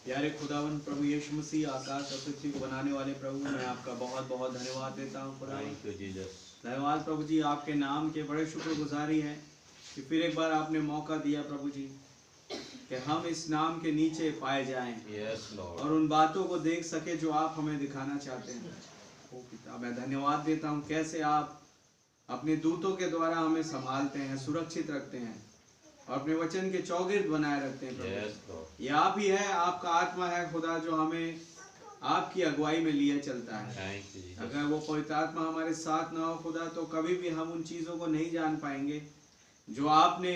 प्यारे खुदावन प्रभु यीशु मसीह, आकाश और पृथ्वी को बनाने वाले प्रभु, मैं आपका बहुत बहुत धन्यवाद देता हूँ खुदावन। धन्यवाद प्रभु जी, आपके नाम के बड़े शुक्रगुजारी हैं कि फिर एक बार आपने मौका दिया प्रभु जी कि हम इस नाम के नीचे पाए जाएं और उन बातों को देख सके जो आप हमें दिखाना चाहते हैं। ओ पिता, मैं धन्यवाद देता हूँ कैसे आप अपने दूतों के द्वारा हमें संभालते हैं, सुरक्षित रखते हैं और अपने वचन के चौगिर्द बनाए रखते हैं। ये आप ही है, आपका आत्मा है खुदा जो हमें आपकी अगुवाई में लिए चलता है। अगर वो पवित्र आत्मा हमारे साथ ना हो खुदा, तो कभी भी हम उन चीजों को नहीं जान पाएंगे जो आपने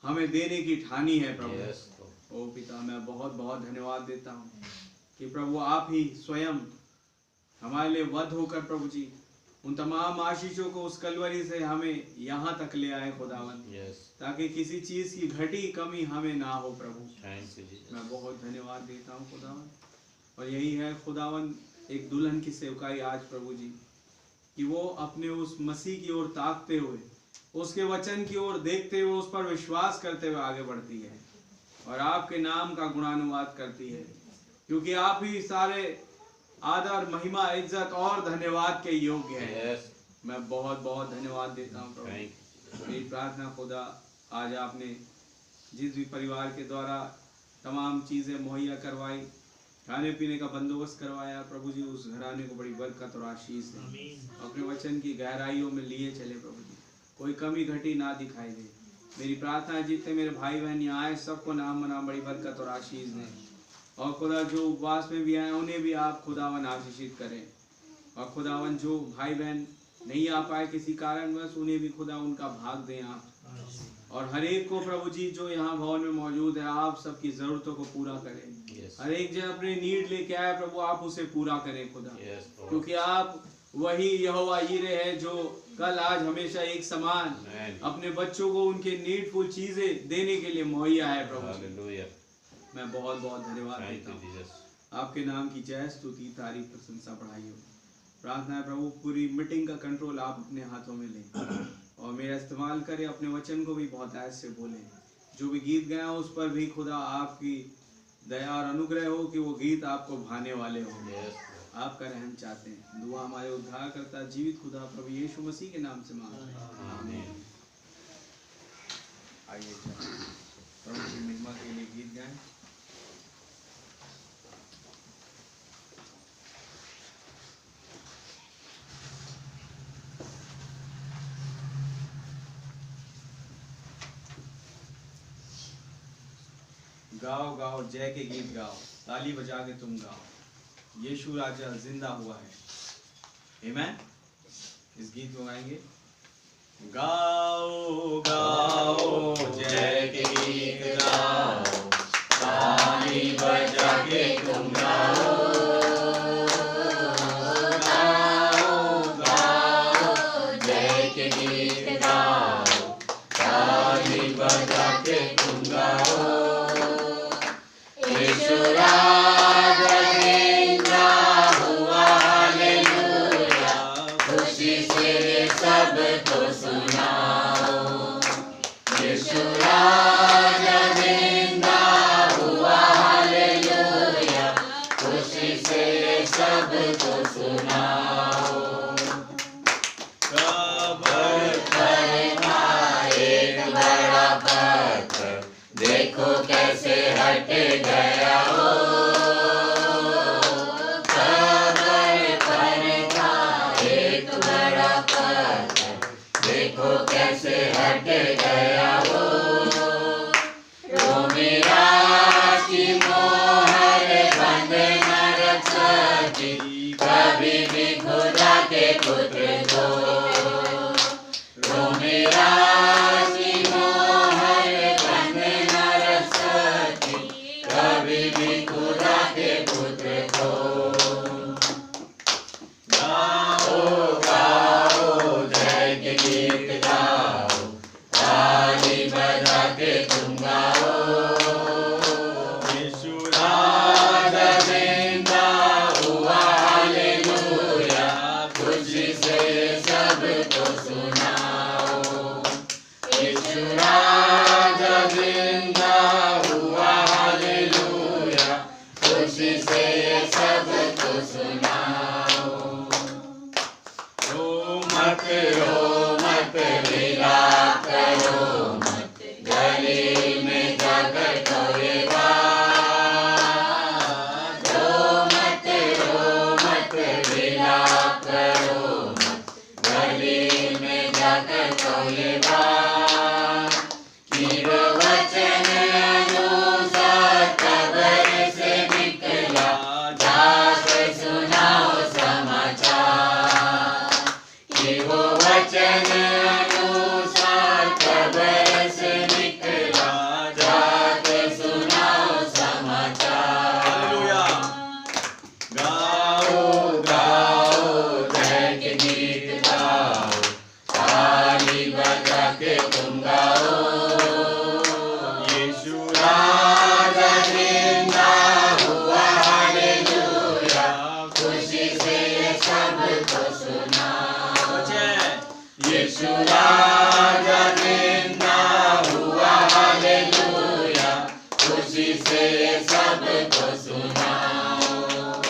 हमें देने की ठानी है प्रभु। ओ पिता, मैं बहुत बहुत धन्यवाद देता हूँ कि प्रभु आप ही स्वयं हमारे लिए वध होकर प्रभु जी उन तमाम आशीषों को उस कलवरी से हमें यहाँ तक ले आए खुदावन, ताकि किसी चीज की घटी कमी हमें ना हो प्रभु। मैं बहुत धन्यवाद देता हूँ खुदावन। और यही है खुदावन एक दुल्हन की सेवकाई आज प्रभु जी, कि वो अपने उस मसीह की ओर ताकते हुए, उसके वचन की ओर देखते हुए, उस पर विश्वास करते हुए आगे बढ़ती है और आपके नाम का गुणानुवाद करती है, क्योंकि आप ही सारे आदर, महिमा, इज्जत और धन्यवाद के योग्य है। मैं बहुत बहुत धन्यवाद देता हूँ प्रभु। मेरी प्रार्थना खुदा, आज आपने जिस भी परिवार के द्वारा तमाम चीज़ें मुहैया करवाई, खाने पीने का बंदोबस्त करवाया प्रभु जी, उस घराने को बड़ी बरकत और आशीष दे, अपने वचन की गहराइयों में लिए चले प्रभु जी, कोई कमी घटी ना दिखाई दे। मेरी प्रार्थना है जितने मेरे भाई बहन यहाँ आए सबको नाम नाम बड़ी बरकत और आशीष दें, और खुदा जो उपवास में भी आए उन्हें भी आप खुदावन आशीषित करें, और खुदावन जो भाई बहन नहीं आ पाए किसी कारणवश, उन्हें भी खुदा उनका भाग दें आप, और हर एक को प्रभु जी जो यहाँ भवन में मौजूद है, आप सबकी जरूरतों को पूरा करें। हर एक जो अपने नीड लेके आए प्रभु, आप उसे पूरा करें खुदा, क्योंकि आप वही यहोवा यीरे है जो कल आज हमेशा एक समान अपने बच्चों को उनके नीडफुल चीजें देने के लिए मुहैया है प्रभु। मैं बहुत बहुत धन्यवाद देता हूँ। आपके नाम की जय, स्तुति, तारीफ, प्रशंसा बढ़ाई हो। प्रार्थना है प्रभु, पूरी मीटिंग का कंट्रोल आप अपने हाथों में लें और मेरा इस्तेमाल करें, अपने वचन को भी बहुत ऐसे से बोलें। जो भी गीत गया उस पर भी खुदा आपकी दया और अनुग्रह हो कि वो गीत आपको भाने वाले हो। आपका रहम चाहते हैं। दुआ हमारे उद्धार करता जीवित खुदा प्रभु यीशु मसीह के नाम से मांगते हैं, आमीन। आइए प्रभु की महिमा के लिए गीत गाएं। गाओ गाओ जय के गीत गाओ, ताली बजा के तुम गाओ, यीशु राजा जिंदा हुआ है। आमीन। इस गीत को गाएंगे। गाओ गाओ जय के गीत गाओ, ताली बजा के तुम गाओ, गाओ गाओ जय के गीत गाओ, ताली बजा के तुम गाओ। यीशु राजा जिंदा हुआ, हालेलुया, खुशी से सबको सुनाओ। यीशु राजा जिंदा हुआ, हालेलुया, खुशी से सबको सुनाओ। कब्र पर था एक बड़ा पत्थर, देखो कैसे हट गया हो। कब्र पर था एक बड़ा पत्थर, देखो कैसे हट गया हो। रोमी राज की मोहर बंद न रख सकी कभी भी खुदा के पुत्र को। रोमी राज की मोहर बंद न रख सकी कभी भी खुदा के पुत्र को। गाओ गाओ जय के गीत गाओ, ताली बजा के तुम गाओ। यीशु राजा जिंदा हुआ, हालेलुया, खुशी से सब खुशी से सबको सुनाओ।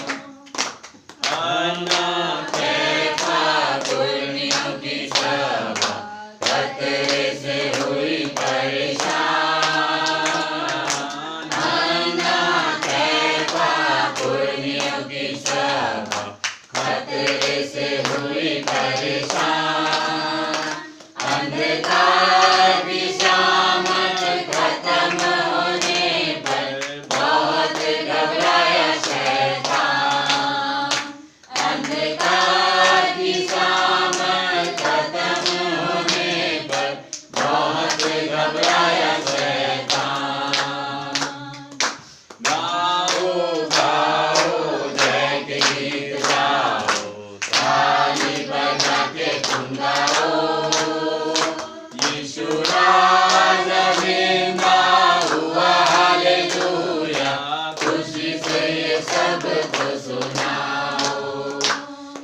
अन्ना कैफा पुर्नियों की सभा खतरे से हुई परेशान। अन्ना कैफा पुर्नियों की सभा खतरे से हुई परेशान। अंधकार की शामत खत्म होने पर बहुत घबराया शैतान। अंधकार की शामत खत्म होने पर बहुत घबराया शैतान। गाओ गाओ जय के गीत गाओ, ताली बजा के तुम गाओ। यीशु राजा जिंदा हुआ, हालेलुया। खुशी से ये सबको सुनाओ।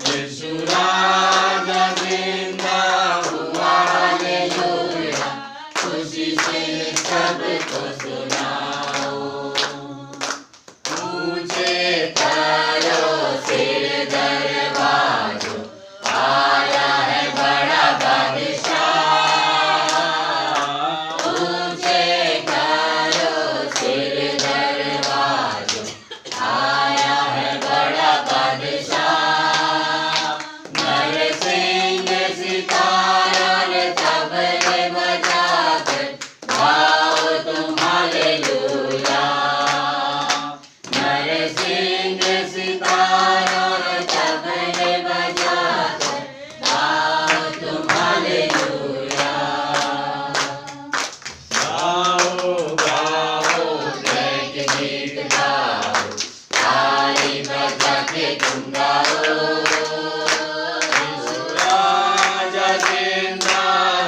यीशु राजा जिंदा हुआ, हालेलुया। खुशी से ये सबको सुनाओ। ऊंचे करो सिर दरवाजों, आया है बड़ा बादशाह। ऊंचे करो सिर दरवाजों, आया है बड़ा बादशाह। नरसिंह सितारा रे तबले बजाकर गाओ तुम हालेलुया। नरसिंह सितारा रे तबले बजाकर गाओ तुम हालेलुया। गाओ गाओ जय के गीत गाओ, ताली बजा के तुम गाओ। यीशु राजा जिंदा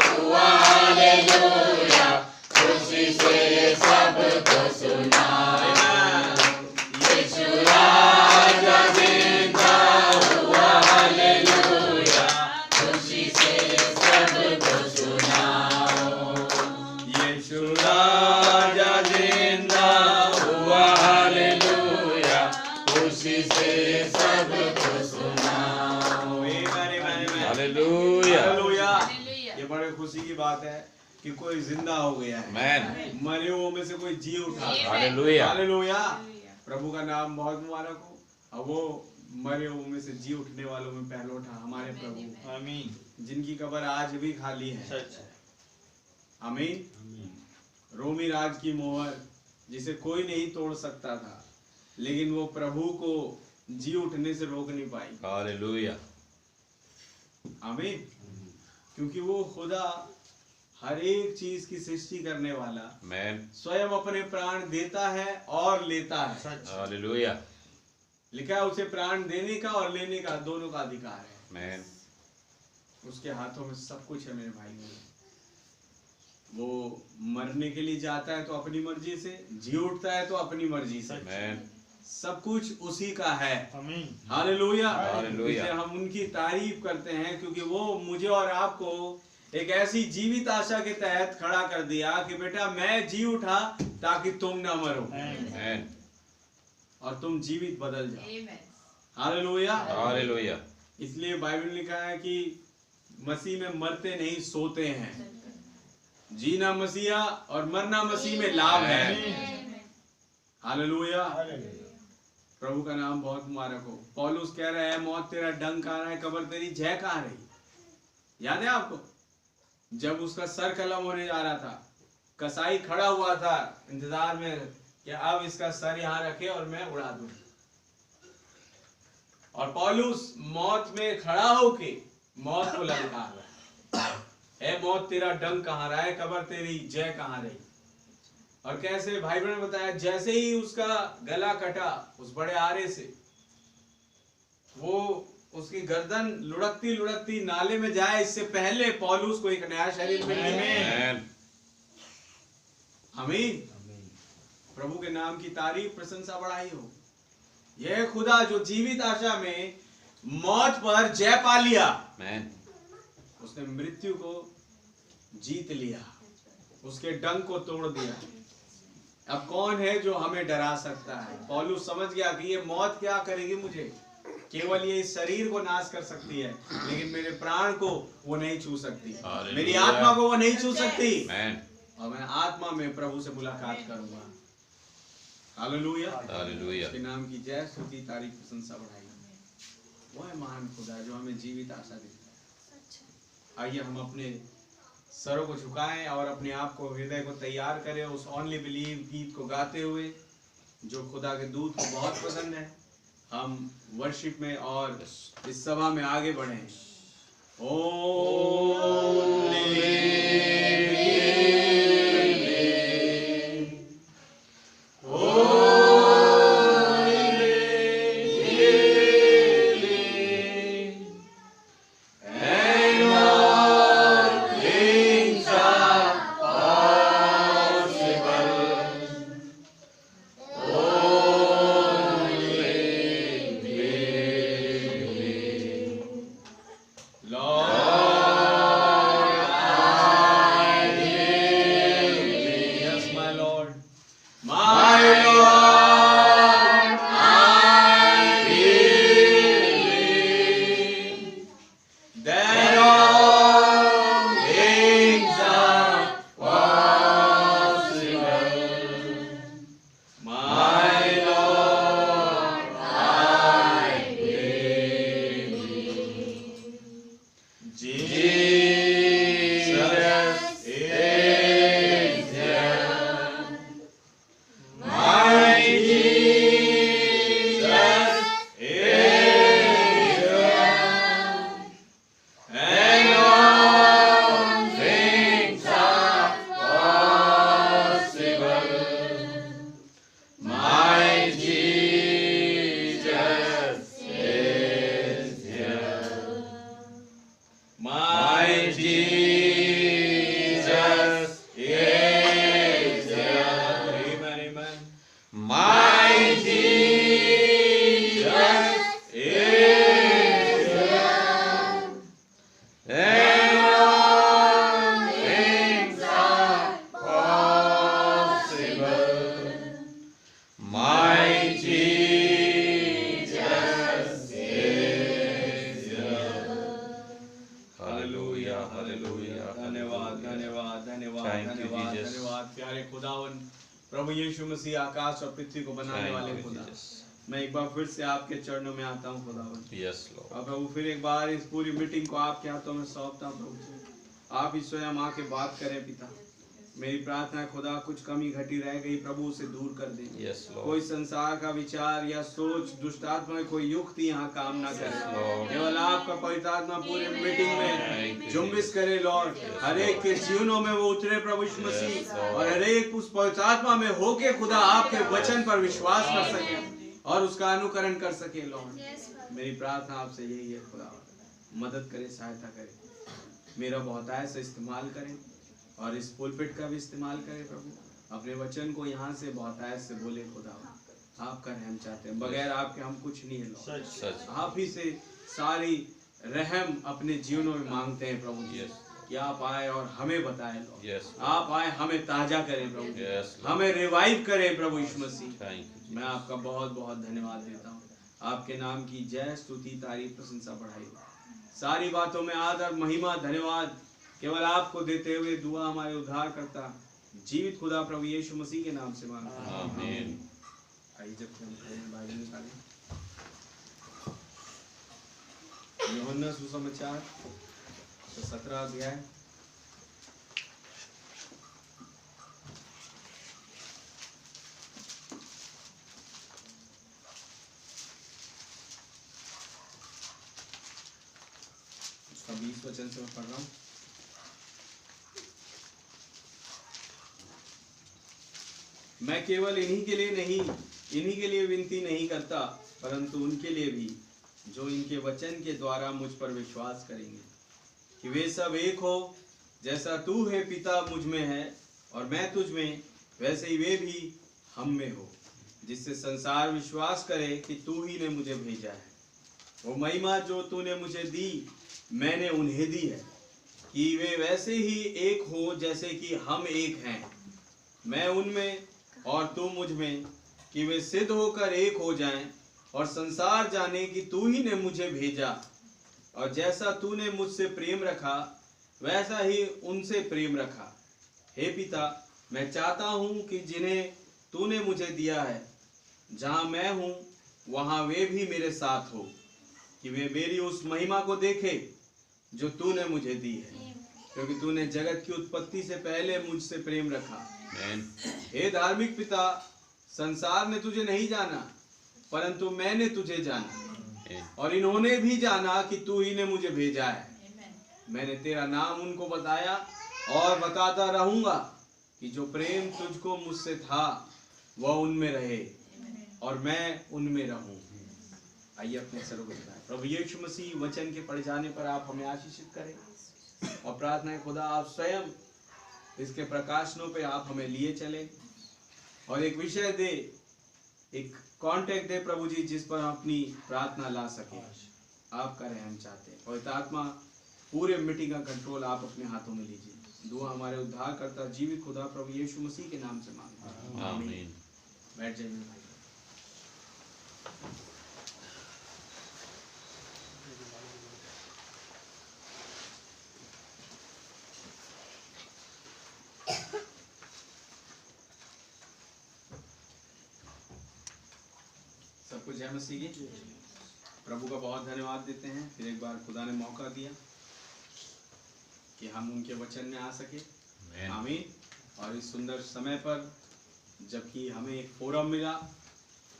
हुआ, हालेलुया। खुशी से ये सबको सुनाओ। यीशु राजा जिंदा हुआ, हालेलुया। खुशी से ये सबको सुनाओ। यीशु राजा जिंदा हुआ, हालेलुया। खुशी से ये सबको सुनाओ। हालेलुया। हालेलुया। ये बड़े खुशी की बात है कि कोई जिंदा हो गया है। आमेन। मरे हुओं में से कोई जी उठा। हालेलुया। हालेलुया। प्रभु का नाम बहुत मुबारक हो। और वो मरे हुओं में से जी उठने वालों में पहलोठा हमारे प्रभु, आमीन। जिनकी कब्र आज भी खाली है। सच है। आमीन। रोमी राज की मोहर जिसे कोई नहीं तोड़ सकता था, लेकिन वो प्रभु को जी उठने से रोक नहीं पाई। हालेलुया। आमीन। क्योंकि वो खुदा हर एक चीज की सृष्टि करने वाला आमेन। स्वयं अपने प्राण देता है और लेता है। हालेलुया। लिखा है उसे प्राण देने का और लेने का दोनों का अधिकार है। आमेन। उसके हाथों में सब कुछ है मेरे भाई। वो मरने के लिए जाता है तो अपनी मर्जी से, जी उठता है तो अपनी मर्जी से। आमेन। सब कुछ उसी का है। आमीन। हालेलुया। हालेलुया। इसलिए हम उनकी तारीफ करते हैं क्योंकि वो मुझे और आपको एक ऐसी जीवित आशा के तहत खड़ा कर दिया कि बेटा मैं जी उठा ताकि तुम ना मरो आमेन। और तुम जीवित बदल जाओ। हालेलुया। हालेलुया। इसलिए बाइबल लिखा है कि मसीह में मरते नहीं सोते हैं। जीना मसीहा और मरना मसीह में लाभ है। हालेलुया। प्रभु का नाम बहुत मुबारक हो। पौलुस कह रहा है मौत तेरा डंक आ रहा है, कब्र तेरी जय कहाँ रही। याद है आपको जब उसका सर कलम होने जा रहा था, कसाई खड़ा हुआ था इंतजार में कि अब इसका सर यहाँ रखे और मैं उड़ा दूं। और पौलुस मौत में खड़ा होके मौत को ललकार रहा है, मौत तेरा डंक कहाँ रहा है, कब्र तेरी जय कहाँ रही। और कैसे भाई बहन ने बताया, जैसे ही उसका गला कटा उस बड़े आरे से, वो उसकी गर्दन लुढ़कती लुढ़कती नाले में जाए इससे पहले पौलुस को एक नया शरीर मिल गया। आमीन। प्रभु के नाम की तारीफ प्रशंसा बढ़ाई हो। यह खुदा जो जीवित आशा में मौत पर जय पा लिया, उसने मृत्यु को जीत लिया, उसके डंक को तोड़ दिया। अब कौन है जो हमें डरा सकता है? पौलुस समझ गया कि ये मौत क्या करेगी मुझे, केवल ये इस शरीर को नाश कर सकती है, लेकिन मेरे प्राण को वो नहीं छू सकती, मेरी आत्मा को वो नहीं छू सकती। और मैं आत्मा में प्रभु से मुलाकात करूंगा। Hallelujah, hallelujah. उसके नाम की जय स्तुति तारीफ प्रशंसा बढ़ाई। वो है महान खुदा जो हमें जीवित आशा देता है। आइए हम अपने सरों को झुकाएं और अपने आप को, हृदय को तैयार करें उस ओनली बिलीव गीत को गाते हुए जो खुदा के दूत को बहुत पसंद है। हम वर्शिप में और इस सभा में आगे बढ़ें। प्रभु यीशु मसीह आकाश और पृथ्वी को बनाने वाले खुदा, मैं एक बार फिर से आपके चरणों में आता हूँ खुदावन। Yes Lord. और प्रभु फिर एक बार इस पूरी मीटिंग को आपके हाथों में सौंपता हूँ प्रभु। आप ही स्वयं आके बात करें पिता। मेरी प्रार्थना है खुदा, कुछ कमी घटी रह गई प्रभु उसे दूर कर दे। Yes Lord. कोई संसार का विचार या सोच, दुष्ट आत्मा, कोई युक्ति यहाँ काम ना करे। केवल आपका पवित्र आत्मा पूरे मीटिंग में जुम्बिश करे लॉर्ड। हर एक के जीवनों में वो उतरे प्रभु यीशु मसीह, और हर एक उस पवित्र आत्मा में होके खुदा आपके वचन पर विश्वास कर सके और उसका अनुकरण कर सके लॉर्ड। मेरी प्रार्थना आपसे यही है खुदा, मदद करे, सहायता करे, मेरा बहुतायत से इस्तेमाल करें और इस पुलपिट का भी इस्तेमाल करें प्रभु। अपने वचन को यहाँ से बहुतायत से बोले खुदा। आपका रहम चाहते हैं, बगैर आपके हम कुछ नहीं है लॉर्ड। आप ही से सारी रहम अपने जीवनों में मांगते हैं प्रभु जी, कि आप आए और हमें बताएं लॉर्ड। आप आए, हमें ताजा करें प्रभु, हमें रिवाइव करें प्रभु यीशु मसीह। मैं आपका बहुत बहुत धन्यवाद देता हूँ। आपके नाम की जय स्तुति तारीफ प्रशंसा बढ़ाई। सारी बातों में आदर महिमा धन्यवाद केवल आपको देते हुए दुआ हमारे उद्धार करता जीवित खुदा प्रभु यीशु मसीह के नाम से मांगता हूं, आमीन। आइए जब हम बाइबल निकालें, यूहन्ना सुसमाचार 17 अध्याय उसका 20 वचन से मैं पढ़ रहा हूँ। मैं केवल इन्हीं के लिए विनती नहीं करता, परंतु उनके लिए भी जो इनके वचन के द्वारा मुझ पर विश्वास करेंगे, कि वे सब एक हो, जैसा तू है पिता मुझ में है और मैं तुझ में, वैसे ही वे भी हम में हो, जिससे संसार विश्वास करे कि तू ही ने मुझे भेजा है। वो महिमा जो तूने मुझे दी मैंने उन्हें दी है, कि वे वैसे ही एक हो जैसे कि हम एक हैं, मैं उनमें और तू मुझ में, कि वे सिद्ध होकर एक हो जाएं और संसार जाने कि तू ही ने मुझे भेजा, और जैसा तूने मुझसे प्रेम रखा वैसा ही उनसे प्रेम रखा। हे पिता, मैं चाहता हूँ कि जिन्हें तूने मुझे दिया है, जहाँ मैं हूँ वहाँ वे भी मेरे साथ हो, कि वे मेरी उस महिमा को देखे जो तूने मुझे दी है, क्योंकि तूने जगत की उत्पत्ति से पहले मुझसे प्रेम रखा। हे धार्मिक पिता, संसार ने तुझे नहीं जाना, परंतु मैंने तुझे जाना, और इन्होंने भी जाना कि तू ही ने मुझे भेजा है। मैंने तेरा नाम उनको बताया और बताता रहूंगा, कि जो प्रेम तुझको मुझसे था वह उनमें रहे और मैं उनमें रहूं। आइए अपने सरों को झुकाएं। प्रभु यीशु मसीह वचन के पढ़ जाने पर आप हमें आशीषित करें, और प्रार्थना है खुदा आप स्वयं इसके प्रकाशनों पे आप हमें लिए चलें, और एक विषय दे, एक कांटेक्ट दे प्रभु जी, जिस पर हम अपनी प्रार्थना ला सके। आपका रहम चाहते हैं। पवित्र आत्मा पूरे मीटिंग का कंट्रोल आप अपने हाथों में लीजिए। दुआ हमारे उद्धार करता जीवित खुदा प्रभु यीशु मसीह के नाम से मांगते हैं, आमीन। बैठ जाइए भाई। सबको जय मसीह की। प्रभु का बहुत धन्यवाद देते हैं, फिर एक बार खुदा ने मौका दिया कि हम उनके वचन में आ सके। आमीन। और इस सुंदर समय पर जबकि हमें एक फोरम मिला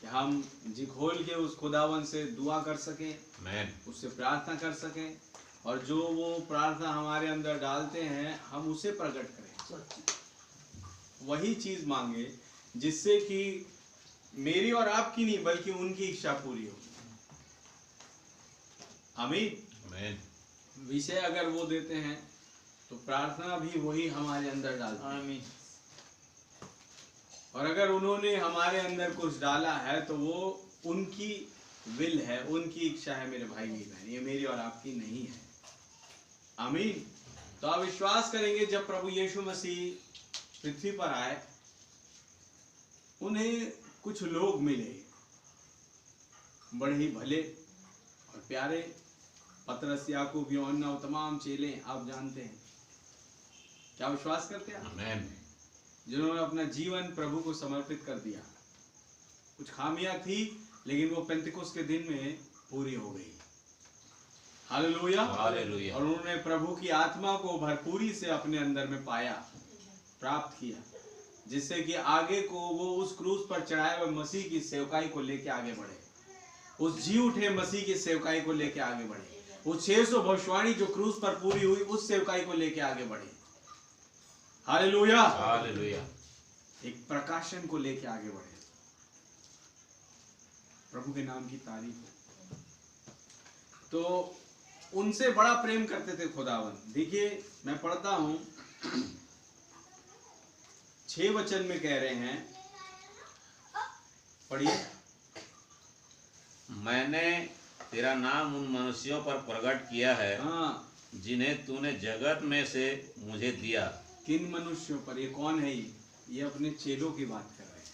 कि हम जी खोल के उस खुदावन से दुआ कर सकें, उससे प्रार्थना कर सकें, और जो वो प्रार्थना हमारे अंदर डालते हैं हम उसे प्रकट करें, वही चीज मांगे जिससे कि मेरी और आपकी नहीं बल्कि उनकी इच्छा पूरी हो। आमीन। विषय अगर वो देते हैं तो प्रार्थना भी वही हमारे अंदर डालते हैं। आमीन। और अगर उन्होंने हमारे अंदर कुछ डाला है तो वो उनकी विल है, उनकी इच्छा है मेरे भाई बहन, ये मेरी और आपकी नहीं है। आमीन। तो आप विश्वास करेंगे जब प्रभु यीशु मसीह पृथ्वी पर आए, उन्हें कुछ लोग मिले बड़े ही भले और प्यारे, पतरस, याकूब, यूहन्ना और तमाम चेले, आप जानते हैं। क्या विश्वास करते हैं? आमीन। जिन्होंने अपना जीवन प्रभु को समर्पित कर दिया। कुछ खामियां थी लेकिन वो पेंतिकुस्त के दिन में पूरी हो गई। हालेलुया। हालेलुया। और उन्होंने प्रभु की आत्मा को भरपूरी से अपने अंदर में पाया, प्राप्त किया, जिससे कि आगे को वो उस क्रूस पर चढ़ाए हुए मसीह की सेवकाई को लेके आगे बढ़े, उस जी उठे मसीह की सेवकाई को लेके आगे बढ़े, वो 600 भविष्यवाणी जो क्रूस पर पूरी हुई उस सेवकाई को लेके आगे बढ़े। हालेलुया। हालेलुया। एक प्रकाशन को लेके आगे बढ़े। प्रभु के नाम की तारीफ हो। तो उनसे बड़ा प्रेम करते थे खुदावन। देखिए मैं पढ़ता हूं, 6 वचन में कह रहे हैं, पढ़िए। मैंने तेरा नाम उन मनुष्यों पर प्रकट किया है, हाँ, जिन्हें तूने जगत में से मुझे दिया। किन मनुष्यों पर? ये कौन है? ये अपने चेलों की बात कर रहे हैं।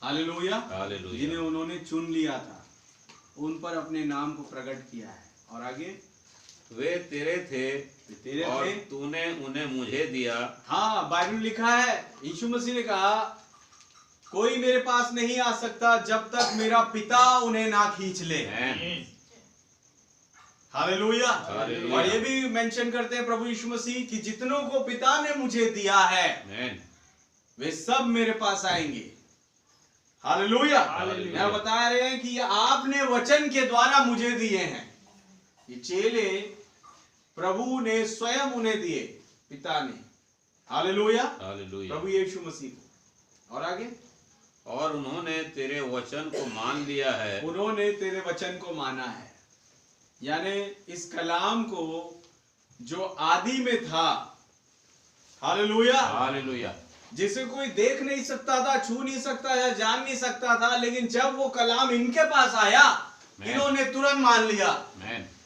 हालेलुया। हालेलुया। जिन्हें उन्होंने चुन लिया था, उन पर अपने नाम को प्रकट किया है। और आगे, वे तेरे थे और तूने उन्हें मुझे दिया। हाँ, बाइबल में लिखा है, यीशु मसीह ने कहा कोई मेरे पास नहीं आ सकता जब तक मेरा पिता उन्हें ना खींच ले। हालेलुया। और ये भी मेंशन करते हैं प्रभु यीशु मसीह कि जितनों को पिता ने मुझे दिया है वे सब मेरे पास आएंगे। हालेलुया। यह बता रहे हैं कि ये आपने वचन के द्वारा मुझे दिए हैं। ये चेले प्रभु ने स्वयं उन्हें दिए, पिता ने। हालेलुया। प्रभु यीशु मसीह को। और आगे, और उन्होंने तेरे वचन को मान लिया है। उन्होंने तेरे वचन को माना है, यानी इस कलाम को जो आदि में था। हालेलुया। हालेलुया। जिसे कोई देख नहीं सकता था, छू नहीं सकता था, जान नहीं सकता था, लेकिन जब वो कलाम इनके पास आया, इन्होंने तुरंत मान लिया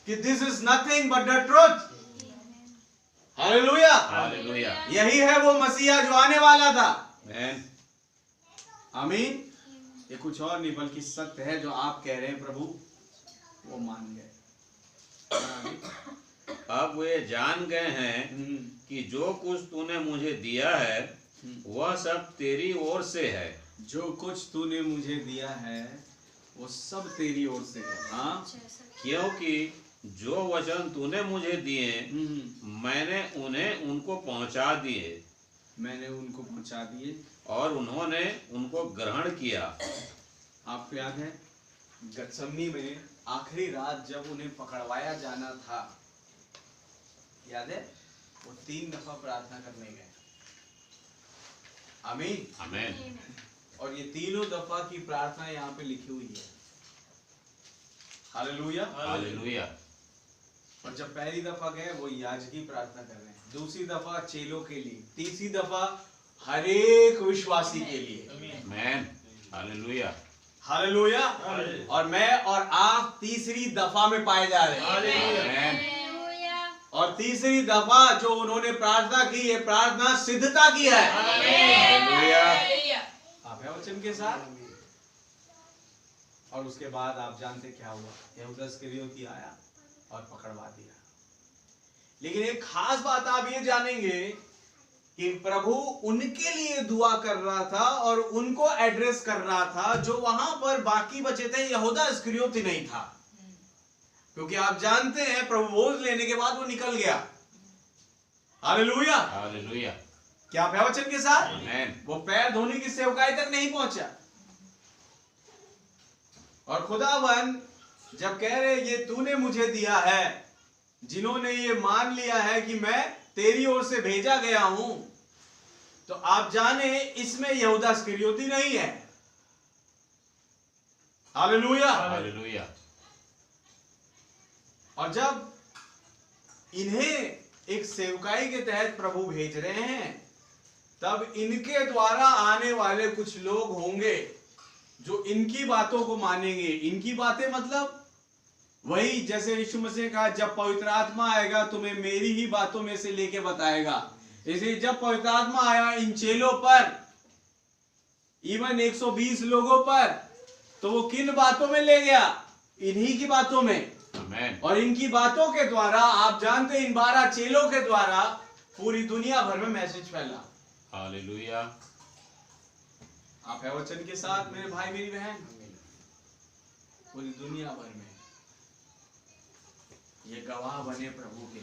कि this is nothing but the truth. Hallelujah. Hallelujah. यही है वो मसीहा जो आने वाला था। आमीन। ये कुछ और नहीं बल्कि सत्य है जो आप कह रहे हैं प्रभु, वो मान गए। अब वे जान गए हैं कि जो कुछ तूने मुझे दिया है वह सब तेरी ओर से है। जो कुछ तूने मुझे दिया है वो सब तेरी ओर से है। हाँ, क्योंकि जो वचन तूने मुझे दिए मैंने उन्हें उनको पहुंचा दिए, मैंने उनको पहुंचा दिए और उन्होंने उनको ग्रहण किया। आपको याद है गतसमनी में आखिरी रात जब उन्हें पकड़वाया जाना था, याद है, वो 3 दफा प्रार्थना करने गए। आमीन आमीन। और ये तीनों दफा की प्रार्थना यहाँ पे लिखी हुई है। Hallelujah hallelujah. और जब पहली दफा गए वो याजकी प्रार्थना कर रहे हैं, दूसरी दफा चेलों के लिए, तीसरी दफा हर एक विश्वासी के लिए। आमीन। हालेलुया। हालेलुया। और मैं और आप तीसरी दफा में पाए जा रहे हैं। आमीन। और तीसरी दफा जो उन्होंने प्रार्थना की, ये प्रार्थना सिद्धता की है। हालेलुया। आप है वचन के साथ। और उसके बाद आप जानते क्या हुआ, यहूदा इस्करियोती आया और पकड़वा दिया। लेकिन एक खास बात आप ये जानेंगे कि प्रभु उनके लिए दुआ कर रहा था और उनको एड्रेस कर रहा था जो वहां पर बाकी बचे थे। यहूदा इस्करियोती नहीं था, क्योंकि आप जानते हैं प्रभु बोझ लेने के बाद वो निकल गया। हालेलुया। हालेलुया। क्या आप है वचन के साथ। आमीन। वो पैर धोने की सेवकाई तक नहीं पहुंचा। और खुदावन जब कह रहे ये तूने मुझे दिया है, जिन्होंने ये मान लिया है कि मैं तेरी ओर से भेजा गया हूं, तो आप जाने इसमें यहूदा इस्करियोती नहीं है। हालेलुया। हालेलुया। और जब इन्हें एक सेवकाई के तहत प्रभु भेज रहे हैं, तब इनके द्वारा आने वाले कुछ लोग होंगे जो इनकी बातों को मानेंगे। इनकी बातें मतलब वही जैसे यीशु मसीह कहा, जब पवित्र आत्मा आएगा तुम्हें मेरी ही बातों में से लेके बताएगा। इसलिए जब पवित्र आत्मा आया इन चेलों पर, इवन 120 लोगों पर, तो वो किन बातों में ले गया, इन्हीं की बातों में। आमीन। और इनकी बातों के द्वारा आप जानते हैं इन 12 चेलों के द्वारा पूरी दुनिया भर में मैसेज फैला। हालेलुया। आप है वचन के साथ मेरे भाई मेरी बहन। पूरी दुनिया भर में ये गवाह बने प्रभु के।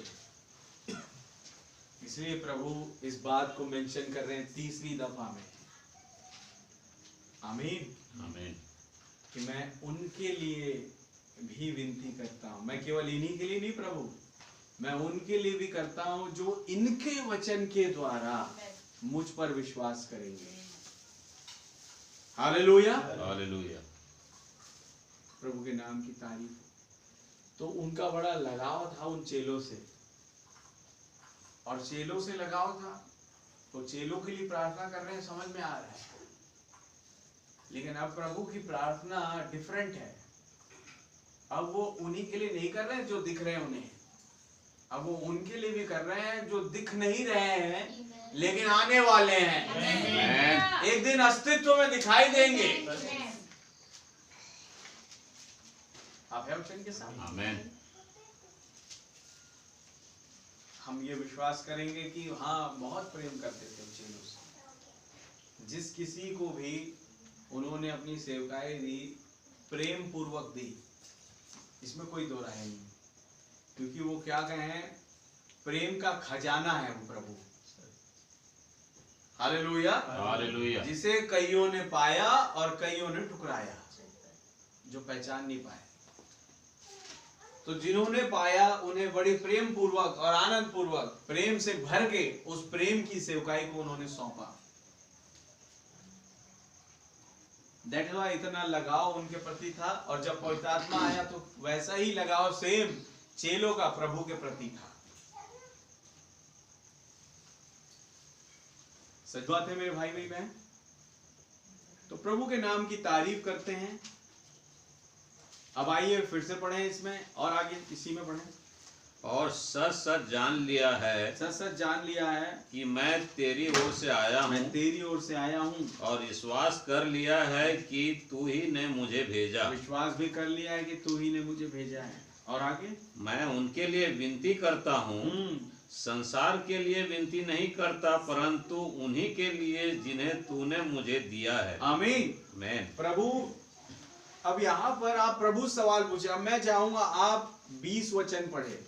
इसलिए प्रभु इस बात को मेंशन कर रहे हैं तीसरी दफा में। आमीन। आमीन। कि मैं उनके लिए भी विनती करता हूं। मैं केवल इन्हीं के लिए नहीं प्रभु, मैं उनके लिए भी करता हूं जो इनके वचन के द्वारा मुझ पर विश्वास करेंगे। हालेलुया। हालेलुया। प्रभु के नाम की तारीफ। तो उनका बड़ा लगाव था उन चेलों से, और चेलों से लगाव था तो चेलों के लिए प्रार्थना कर रहे हैं, समझ में आ रहा है। लेकिन अब प्रभु की प्रार्थना डिफरेंट है। अब वो उन्हीं के लिए नहीं कर रहे हैं जो दिख रहे हैं उन्हें, अब वो उनके लिए भी कर रहे हैं जो दिख नहीं रहे हैं लेकिन आने वाले हैं। आमीन। एक दिन अस्तित्व में दिखाई देंगे। आप है वचन के साथ। आमीन। हम ये विश्वास करेंगे कि हाँ बहुत प्रेम करते थे चेलों से। जिस किसी को भी उन्होंने अपनी सेवकाई दी, प्रेम पूर्वक दी, इसमें कोई दो राय नहीं। क्योंकि वो क्या कहें, प्रेम का खजाना है वो प्रभु। हालेलुया। हालेलुया। जिसे कईयों ने पाया और कईयों ने ठुकराया, जो पहचान नहीं पाए। तो जिन्होंने पाया उन्हें बड़ी प्रेम पूर्वक और आनंद पूर्वक प्रेम से भर के उस प्रेम की सेवकाई को उन्होंने सौंपा। दैट इज व्हाई इतना लगाव उनके प्रति था। और जब पवित्र आत्मा आया तो वैसा ही लगाव सेम चेलों का प्रभु के प्रति था। सच बात है मेरे भाई मेरी बहन। तो प्रभु के नाम की तारीफ करते हैं। अब आइए फिर से पढ़ें इसमें और आगे इसी में पढ़ें। और सच सच जान लिया है सच सच जान लिया है कि मैं तेरी ओर से आया हूँ, मैं तेरी ओर से आया हूँ, और विश्वास कर लिया है कि तू ही ने मुझे भेजा। विश्वास भी कर लिया है कि तू ही ने मुझे भेजा है। और आगे, मैं उनके लिए विनती करता हूँ, संसार के लिए विनती नहीं करता, परंतु उन्हीं के लिए जिन्हें तूने मुझे दिया है। आमीन। आमीन। प्रभु, अब यहाँ पर आप प्रभु सवाल पूछे। अब मैं चाहूंगा आप 20 वचन पढ़े।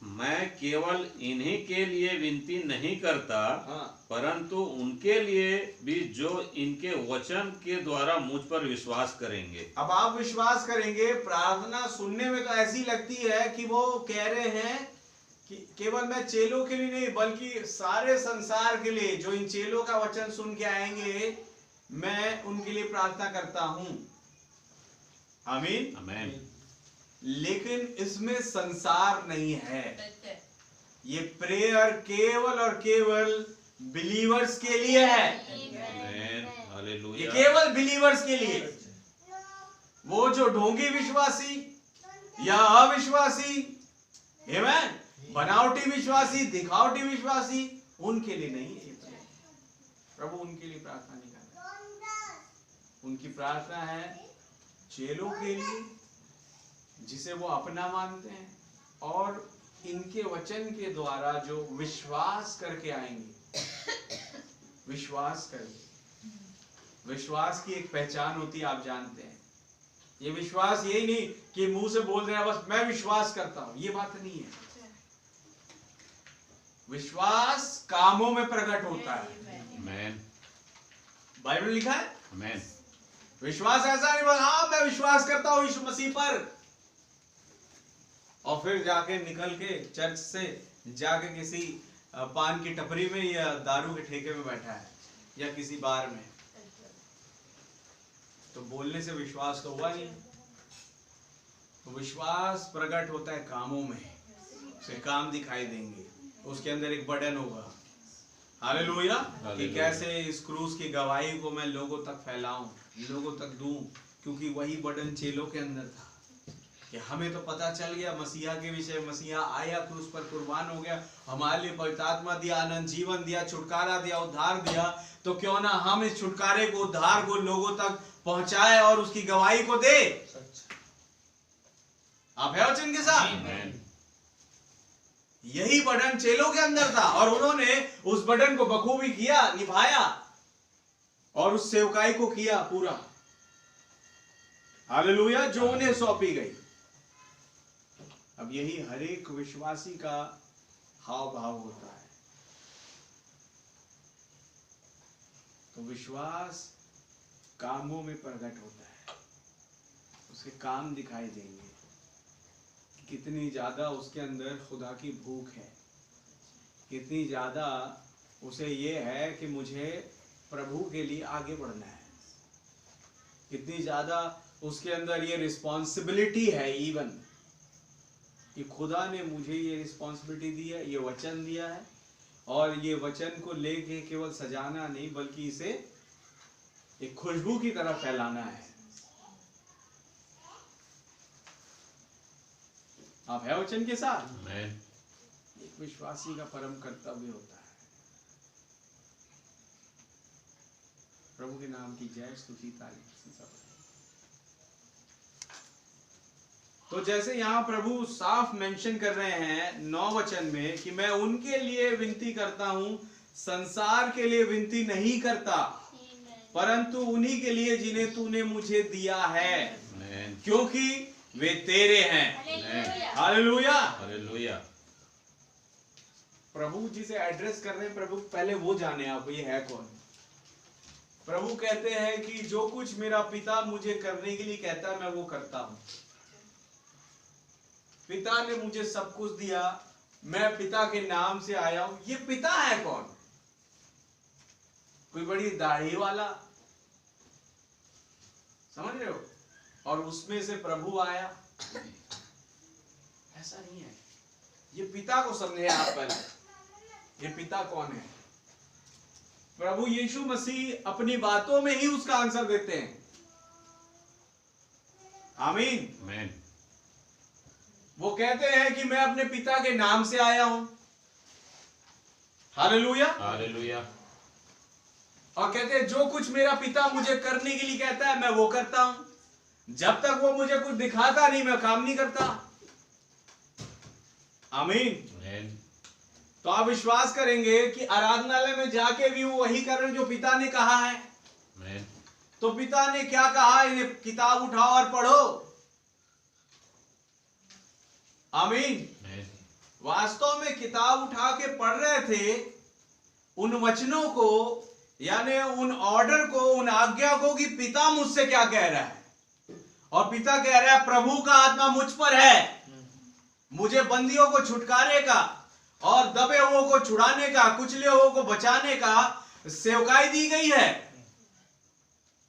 मैं केवल इन्हीं के लिए विनती नहीं करता, हाँ, परंतु उनके लिए भी जो इनके वचन के द्वारा मुझ पर विश्वास करेंगे। अब आप विश्वास करेंगे। प्रार्थना सुनने में तो ऐसी लगती है कि वो कह रहे हैं कि केवल मैं चेलों के लिए नहीं बल्कि सारे संसार के लिए जो इन चेलों का वचन सुन के आएंगे, मैं उनके लिए प्रार्थना करता हूं। आमीन। आमीन। लेकिन इसमें संसार नहीं है। ये प्रेयर केवल और केवल बिलीवर्स के लिए है। आमीन। ये हालेलुया। केवल बिलीवर्स के लिए। वो जो ढोंगी विश्वासी या अविश्वासी, आमीन, बनावटी विश्वासी, दिखावटी विश्वासी, उनके लिए नहीं है। प्रभु उनके लिए प्रार्थना नहीं कर रहा। उनकी प्रार्थना है चेलों के लिए जिसे वो अपना मानते हैं, और इनके वचन के द्वारा जो विश्वास करके आएंगे। विश्वास करके, विश्वास की एक पहचान होती है, आप जानते हैं। ये विश्वास यही नहीं कि मुंह से बोल रहे हैं बस मैं विश्वास करता हूं, ये बात नहीं है। विश्वास कामों में प्रकट होता है। आमीन। बाइबल लिखा है। आमीन। विश्वास ऐसा नहीं बस हाँ मैं विश्वास करता हूं यीशु मसीह पर, और फिर जाके निकल के चर्च से जाके किसी पान की टपरी में या दारू के ठेके में बैठा है या किसी बार में, तो बोलने से विश्वास तो हुआ नहीं। तो विश्वास प्रकट होता है कामों में। उसे काम दिखाई देंगे, उसके अंदर एक बर्डन होगा। हालेलुया। कि कैसे इस क्रूस की गवाही को मैं लोगों तक फैलाऊं, लोगों तक दूं, क्योंकि वही बर्डन चेलों के अंदर था कि हमें तो पता चल गया मसीहा के विषय, मसीहा आया, क्रूस पर कुर्बान हो गया, हमारे लिए पवित्र आत्मा दिया, अनंत जीवन दिया, छुटकारा दिया, उद्धार दिया, तो क्यों ना हम इस छुटकारे को, उद्धार को लोगों तक पहुंचाए और उसकी गवाही को दे। आप है वचन के साथ। यही बटन चेलों के अंदर था और उन्होंने उस बटन को बखूबी किया, निभाया और उस सेवकाई को किया पूरा। हालेलुया। जो उन्हें सौंपी गई। अब यही हर एक विश्वासी का हाव भाव होता है। तो विश्वास कामों में प्रकट होता है, उसके काम दिखाई देंगे, कितनी ज्यादा उसके अंदर खुदा की भूख है, कितनी ज्यादा उसे ये है कि मुझे प्रभु के लिए आगे बढ़ना है, कितनी ज्यादा उसके अंदर ये रिस्पॉन्सिबिलिटी है, इवन कि खुदा ने मुझे ये रिस्पॉन्सिबिलिटी दी है, ये वचन दिया है, और ये वचन को लेके केवल सजाना नहीं बल्कि इसे एक खुशबू की तरह फैलाना है। आप है वचन के साथ। एक विश्वासी का परम कर्तव्य होता है। प्रभु के नाम की जय, स्तुति, तारीफ सब। तो जैसे यहाँ प्रभु साफ मेंशन कर रहे हैं 9 वचन में कि मैं उनके लिए विनती करता हूं, संसार के लिए विनती नहीं करता, परंतु उन्हीं के लिए जिन्हें तूने मुझे दिया है, क्योंकि वे तेरे हैं। हालेलुया। हालेलुया। प्रभु जिसे एड्रेस कर रहे हैं, प्रभु पहले वो जाने आप ये है कौन। प्रभु कहते हैं कि जो कुछ मेरा पिता मुझे करने के लिए कहता है मैं वो करता हूं। पिता ने मुझे सब कुछ दिया, मैं पिता के नाम से आया हूं। ये पिता है कौन? कोई बड़ी दाढ़ी वाला, समझ रहे हो, और उसमें से प्रभु आया, ऐसा नहीं है। ये पिता को समझे आप पहले। ये पिता कौन है? प्रभु यीशु मसीह अपनी बातों में ही उसका आंसर देते हैं। आमीन। वो कहते हैं कि मैं अपने पिता के नाम से आया हूं। हालेलुया। हालेलुया। और कहते हैं जो कुछ मेरा पिता मुझे करने के लिए कहता है मैं वो करता हूं। जब तक वो मुझे कुछ दिखाता नहीं मैं काम नहीं करता। आमीन। तो आप विश्वास करेंगे कि आराधनालय में जाके भी वो वही कर रहे हैं जो पिता ने कहा है। तो पिता ने क्या कहा, इन्हें किताब उठाओ और पढ़ो। आमीन। वास्तव में किताब उठा के पढ़ रहे थे उन वचनों को, यानी उन ऑर्डर को, उन आज्ञा को कि पिता मुझसे क्या कह रहा है। और पिता कह रहा है प्रभु का आत्मा मुझ पर है, मुझे बंदियों को छुटकारे का और दबे हुओं को छुड़ाने का, कुचले हुओं को बचाने का सेवकाई दी गई है।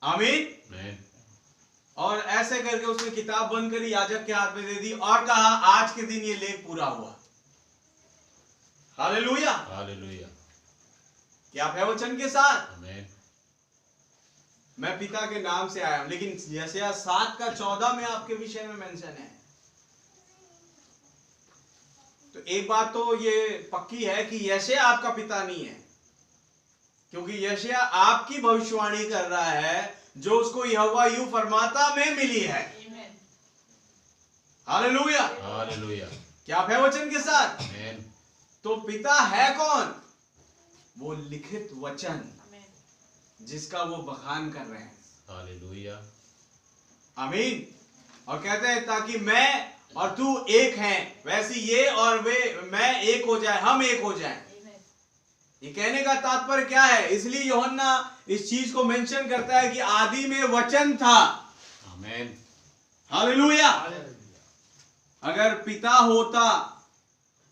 आमीन। और ऐसे करके उसने किताब बंद करी, याजक के हाथ में दे दी और कहा आज के दिन ये लेख पूरा हुआ। हालेलुया। हालेलुया। क्या आप है वचन के साथ? आमीन। मैं पिता के नाम से आया हूं। लेकिन यशायाह 7:14 में आपके विषय में मेंशन है। तो एक बात तो ये पक्की है कि यशायाह आपका पिता नहीं है, क्योंकि यशायाह आपकी भविष्यवाणी कर रहा है जो उसको यहोवा यूं फरमाता में मिली है। हालेलुया। हालेलुया। क्या आप है वचन के साथ? आमीन। तो पिता है कौन? वो लिखित वचन जिसका वो बखान कर रहे हैं। हालेलुया। आमीन। और कहते हैं ताकि मैं और तू एक हैं, वैसे ये और वे मैं एक हो जाए, हम एक हो जाए। ये कहने का तात्पर्य क्या है? इसलिए यूहन्ना इस चीज को मेंशन करता है कि आदि में वचन था। आमीन। हालेलुया। अगर पिता होता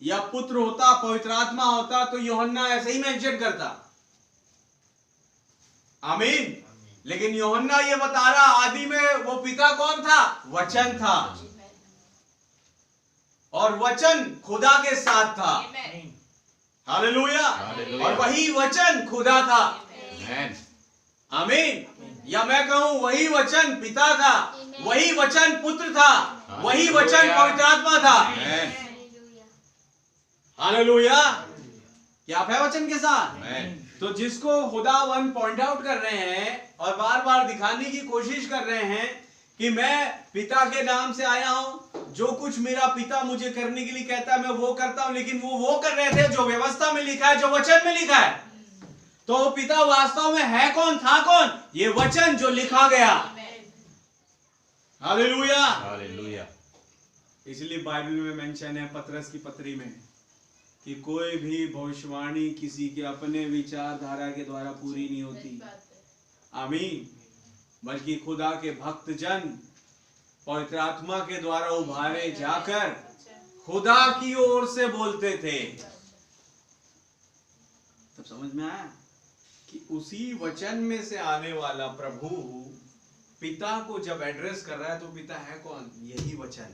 या पुत्र होता, पवित्र आत्मा होता, तो यूहन्ना ऐसे ही मेंशन करता। आमीन। लेकिन यूहन्ना ये बता रहा आदि में वो पिता कौन था? वचन था। और वचन खुदा के साथ था। हालेलुया। और वही वचन खुदा था। आमीन। या मैं कहूं वही वचन पिता था, वही वचन पुत्र था, वही वचन पवित्र आत्मा था। हालेलुया। क्या आप है वचन के साथ? तो जिसको खुदावन पॉइंट आउट कर रहे हैं और बार बार दिखाने की कोशिश कर रहे हैं कि मैं पिता के नाम से आया हूं, जो कुछ मेरा पिता मुझे करने के लिए कहता है मैं वो करता हूं। लेकिन वो कर रहे थे जो व्यवस्था में लिखा है, जो वचन में लिखा है। तो पिता वास्तव में है कौन, था कौन? ये वचन जो लिखा गया। हालेलुया। हालेलुया। इसलिए बाइबल में मेंशन है पतरस की पत्री में कि कोई भी भविष्यवाणी किसी के अपने विचारधारा के द्वारा पूरी नहीं होती। आमीन। बल्कि खुदा के भक्त जन पवित्र आत्मा के द्वारा उभारे जाकर खुदा की ओर से बोलते थे। तब समझ में आया कि उसी वचन में से आने वाला प्रभु पिता को जब एड्रेस कर रहा है तो पिता है कौन? यही वचन।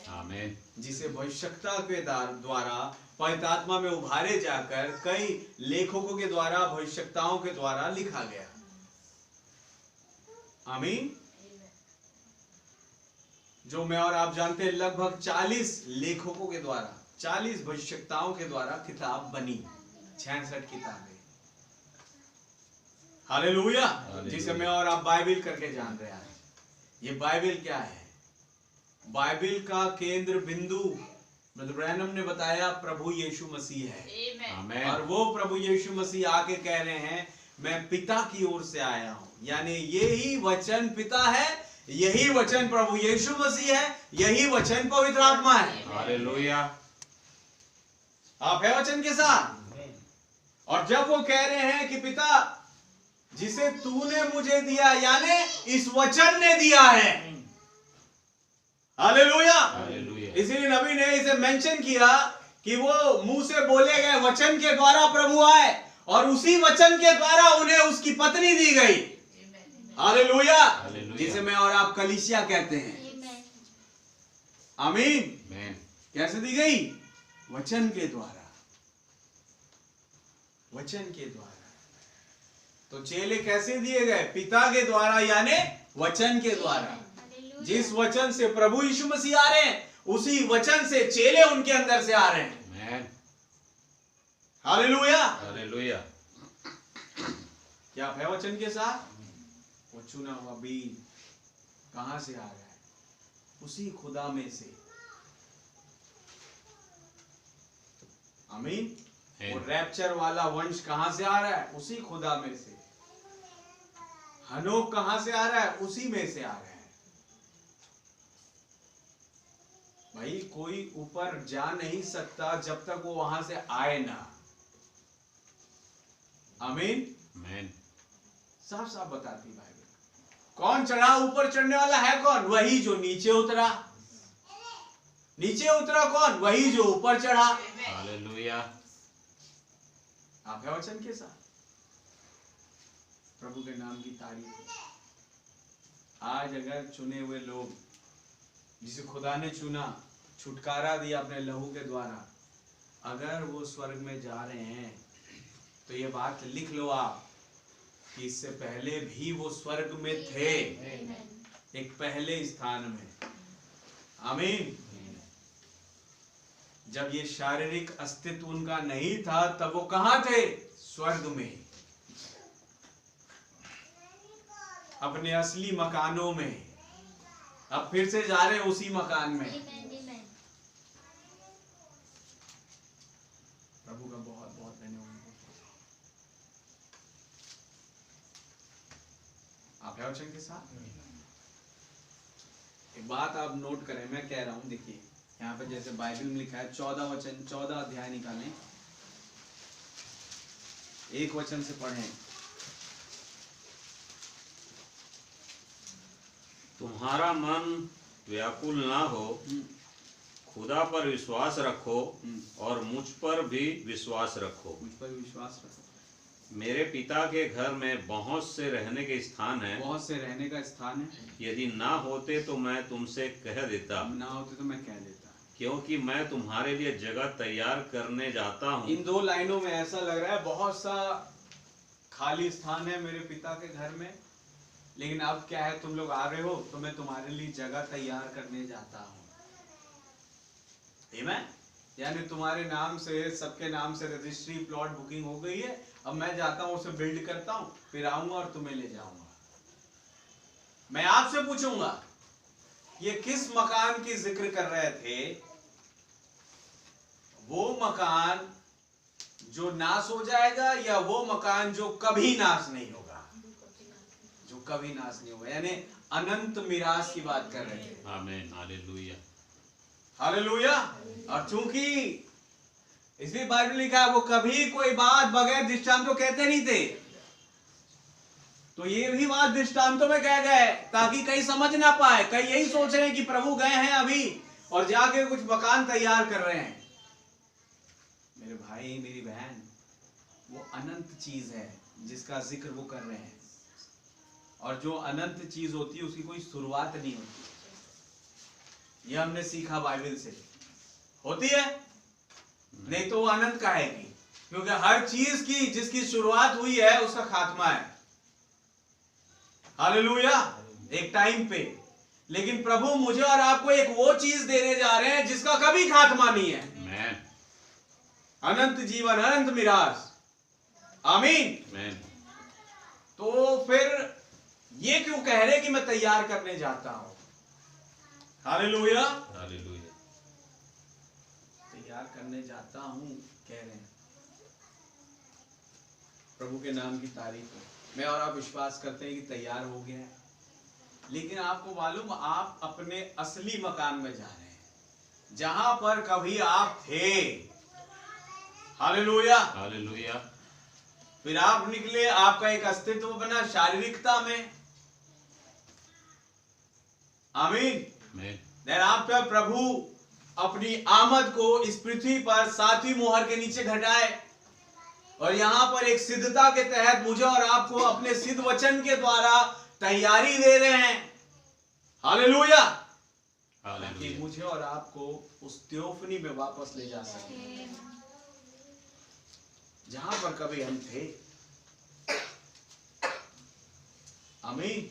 आमीन। जिसे भविष्यता के द्वारा पवित्र आत्मा में उभारे जाकर कई लेखकों के द्वारा, भविष्यताओं के द्वारा लिखा गया। आमीन। जो मैं और आप जानते हैं लगभग 40 लेखकों के द्वारा, 40 भविष्यताओं के द्वारा किताब बनी, 66 किताबें। हालेलुया। जिसे मैं और आप बाइबल करके जान रहे हैं। ये बाइबल क्या है? बाइबल का केंद्र बिंदु ब्रदर ब्रैनम ने बताया प्रभु यीशु मसीह है। आमीन। और वो प्रभु यीशु मसीह आके कह रहे हैं मैं पिता की ओर से आया हूं। यानी यही वचन पिता है, यही वचन प्रभु यीशु मसीह है, यही वचन पवित्र आत्मा है। हालेलुया। आप है वचन के साथ? और जब वो कह रहे हैं कि पिता जिसे तूने मुझे दिया, यानी इस वचन ने दिया है। हालेलुया। हालेलुया। इसीलिए नबी ने इसे मेंशन किया कि वो मुंह से बोले गए वचन के द्वारा प्रभु आए और उसी वचन के द्वारा उन्हें उसकी पत्नी दी गई। हालेलुया। जिसे मैं और आप कलीसिया कहते हैं। आमीन। कैसे दी गई? वचन के द्वारा। वचन के द्वारा। तो चेले कैसे दिए गए? पिता के द्वारा, यानी वचन के द्वारा। जिस वचन से प्रभु यीशु मसीह आ रहे हैं उसी वचन से चेले उनके अंदर से आ रहे हैं। आमेन, हालेलुया। हालेलुया। क्या आप है वचन के साथ? वो चुना हुआ बीज कहां से आ रहा है? उसी खुदा में से। आमीन। वो रैप्चर वाला वंश कहां से आ रहा है? उसी खुदा में से। हनोक कहां से आ रहा है? उसी में से आ रहा है। भाई कोई ऊपर जा नहीं सकता जब तक वो वहां से आए ना। आमीन। आमेन, साफ साफ बताती बाइबल। कौन चढ़ा? ऊपर चढ़ने वाला है कौन? वही जो नीचे उतरा। नीचे उतरा कौन? वही जो ऊपर चढ़ा। हालेलुया। आप है वचन के साथ? प्रभु के नाम की तारीफ हो। आज अगर चुने हुए लोग जिसे खुदा ने चुना, छुटकारा दिया अपने लहू के द्वारा, अगर वो स्वर्ग में जा रहे हैं तो ये बात लिख लो आप कि इससे पहले भी वो स्वर्ग में थे, एक पहले स्थान में। आमीन। जब ये शारीरिक अस्तित्व उनका नहीं था तब वो कहां थे? स्वर्ग में, अपने असली मकानों में। अब फिर से जा रहे हैं उसी मकान में। प्रभु का बहुत बहुत धन्यवाद। आप है वचन के साथ? एक बात आप नोट करें, मैं कह रहा हूं, देखिए यहाँ पे जैसे बाइबल में लिखा है 14 वचन, 14 अध्याय निकालें, एक वचन से पढ़ें। तुम्हारा मन व्याकुल ना हो, खुदा पर विश्वास रखो और मुझ पर भी विश्वास रखो। मुझ पर विश्वास रखो। मेरे पिता के घर में बहुत से रहने के स्थान है। बहुत से रहने का स्थान है। यदि ना होते तो मैं तुमसे कह देता, ना होते तो मैं कह देता, क्योंकि मैं तुम्हारे लिए जगह तैयार करने जाता हूँ। इन दो लाइनों में ऐसा लग रहा है बहुत सा खाली स्थान है मेरे पिता के घर में, लेकिन अब क्या है, तुम लोग आ रहे हो तो मैं तुम्हारे लिए जगह तैयार करने जाता हूँ। आमीन। यानी तुम्हारे नाम से, सबके नाम से रजिस्ट्री प्लॉट बुकिंग हो गई है। अब मैं जाता हूँ, उसे बिल्ड करता हूँ, फिर आऊंगा और तुम्हें ले जाऊंगा। मैं आपसे पूछूंगा ये किस मकान की जिक्र कर रहे थे? वो मकान जो नाश हो जाएगा या वो मकान जो कभी नाश नहीं होगा? जो कभी नाश नहीं होगा, यानी अनंत मिरास की बात कर रहे थे। आमीन, हालेलुया, हालेलुया। और चूंकि इसलिए बाइबल लिखा है वो कभी कोई बात बगैर दृष्टांतों कहते नहीं थे, तो ये भी बात दृष्टांतों में कह गए ताकि कहीं समझ ना पाए। कई यही सोच रहे हैं कि प्रभु गए हैं अभी और जाके कुछ मकान तैयार कर रहे हैं। मेरे भाई, मेरी बहन, वो अनंत चीज है जिसका जिक्र वो कर रहे हैं, और जो अनंत चीज होती है उसकी कोई शुरुआत नहीं होती। ये हमने सीखा बाइबल से। होती है? नहीं तो वो अनंत कहेगी, क्योंकि हर चीज की जिसकी शुरुआत हुई है उसका खात्मा है। हालेलुया। एक टाइम पे, लेकिन प्रभु मुझे और आपको एक वो चीज देने जा रहे हैं जिसका कभी खात्मा नहीं है। आमीन, अनंत जीवन, अनंत मिरास। आमीन। आमीन। तो फिर ये क्यों कह रहे कि मैं तैयार करने जाता हूं? हालेलुया। हालेलुया। तैयार करने जाता हूं कह रहे हैं। प्रभु के नाम की तारीफ हो। मैं और आप विश्वास करते हैं कि तैयार हो गया है, लेकिन आपको मालूम, आप अपने असली मकान में जा रहे हैं जहां पर कभी आप थे। Hallelujah, hallelujah. फिर आप निकले, आपका एक अस्तित्व बना शारीरिकता में। आमीन। देन आप पे प्रभु अपनी आमद को इस पृथ्वी पर 7वीं मोहर के नीचे घटाए, और यहां पर एक सिद्धता के तहत मुझे और आपको अपने सिद्ध वचन के द्वारा तैयारी दे रहे हैं। हालेलुया। ताकि मुझे और आपको उस त्योफनी में वापस ले जा सके जहां पर कभी हम थे। आमीन।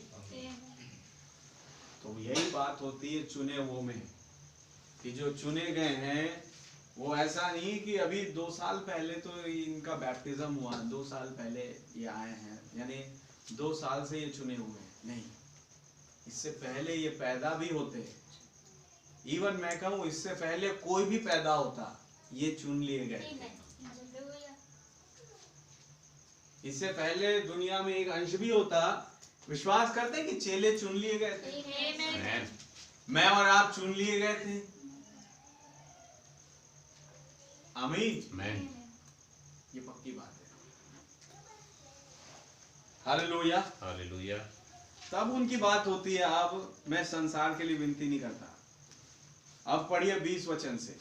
तो यही बात होती है चुने हुओं में। कि जो चुने गए हैं वो ऐसा नहीं कि अभी 2 साल पहले तो इनका बैप्टिज्म हुआ, 2 साल पहले ये आए हैं, यानी 2 साल से ये चुने हुए हैं, नहीं, इससे पहले ये पैदा भी होते हैं। इवन मैं कहूँ इससे पहले कोई भी पैदा होता, ये चुन लिए गए थे। इससे पहले दुनिया में एक अंश भी होता, विश्वास करते कि चेले चुन लिए गए थे, मैं और आप चुन लिए गए थे। आमीन, ये पक्की बात है। Hallelujah, hallelujah. तब उनकी बात होती है। अब मैं संसार के लिए विनती नहीं करता। अब पढ़िए 20 वचन से।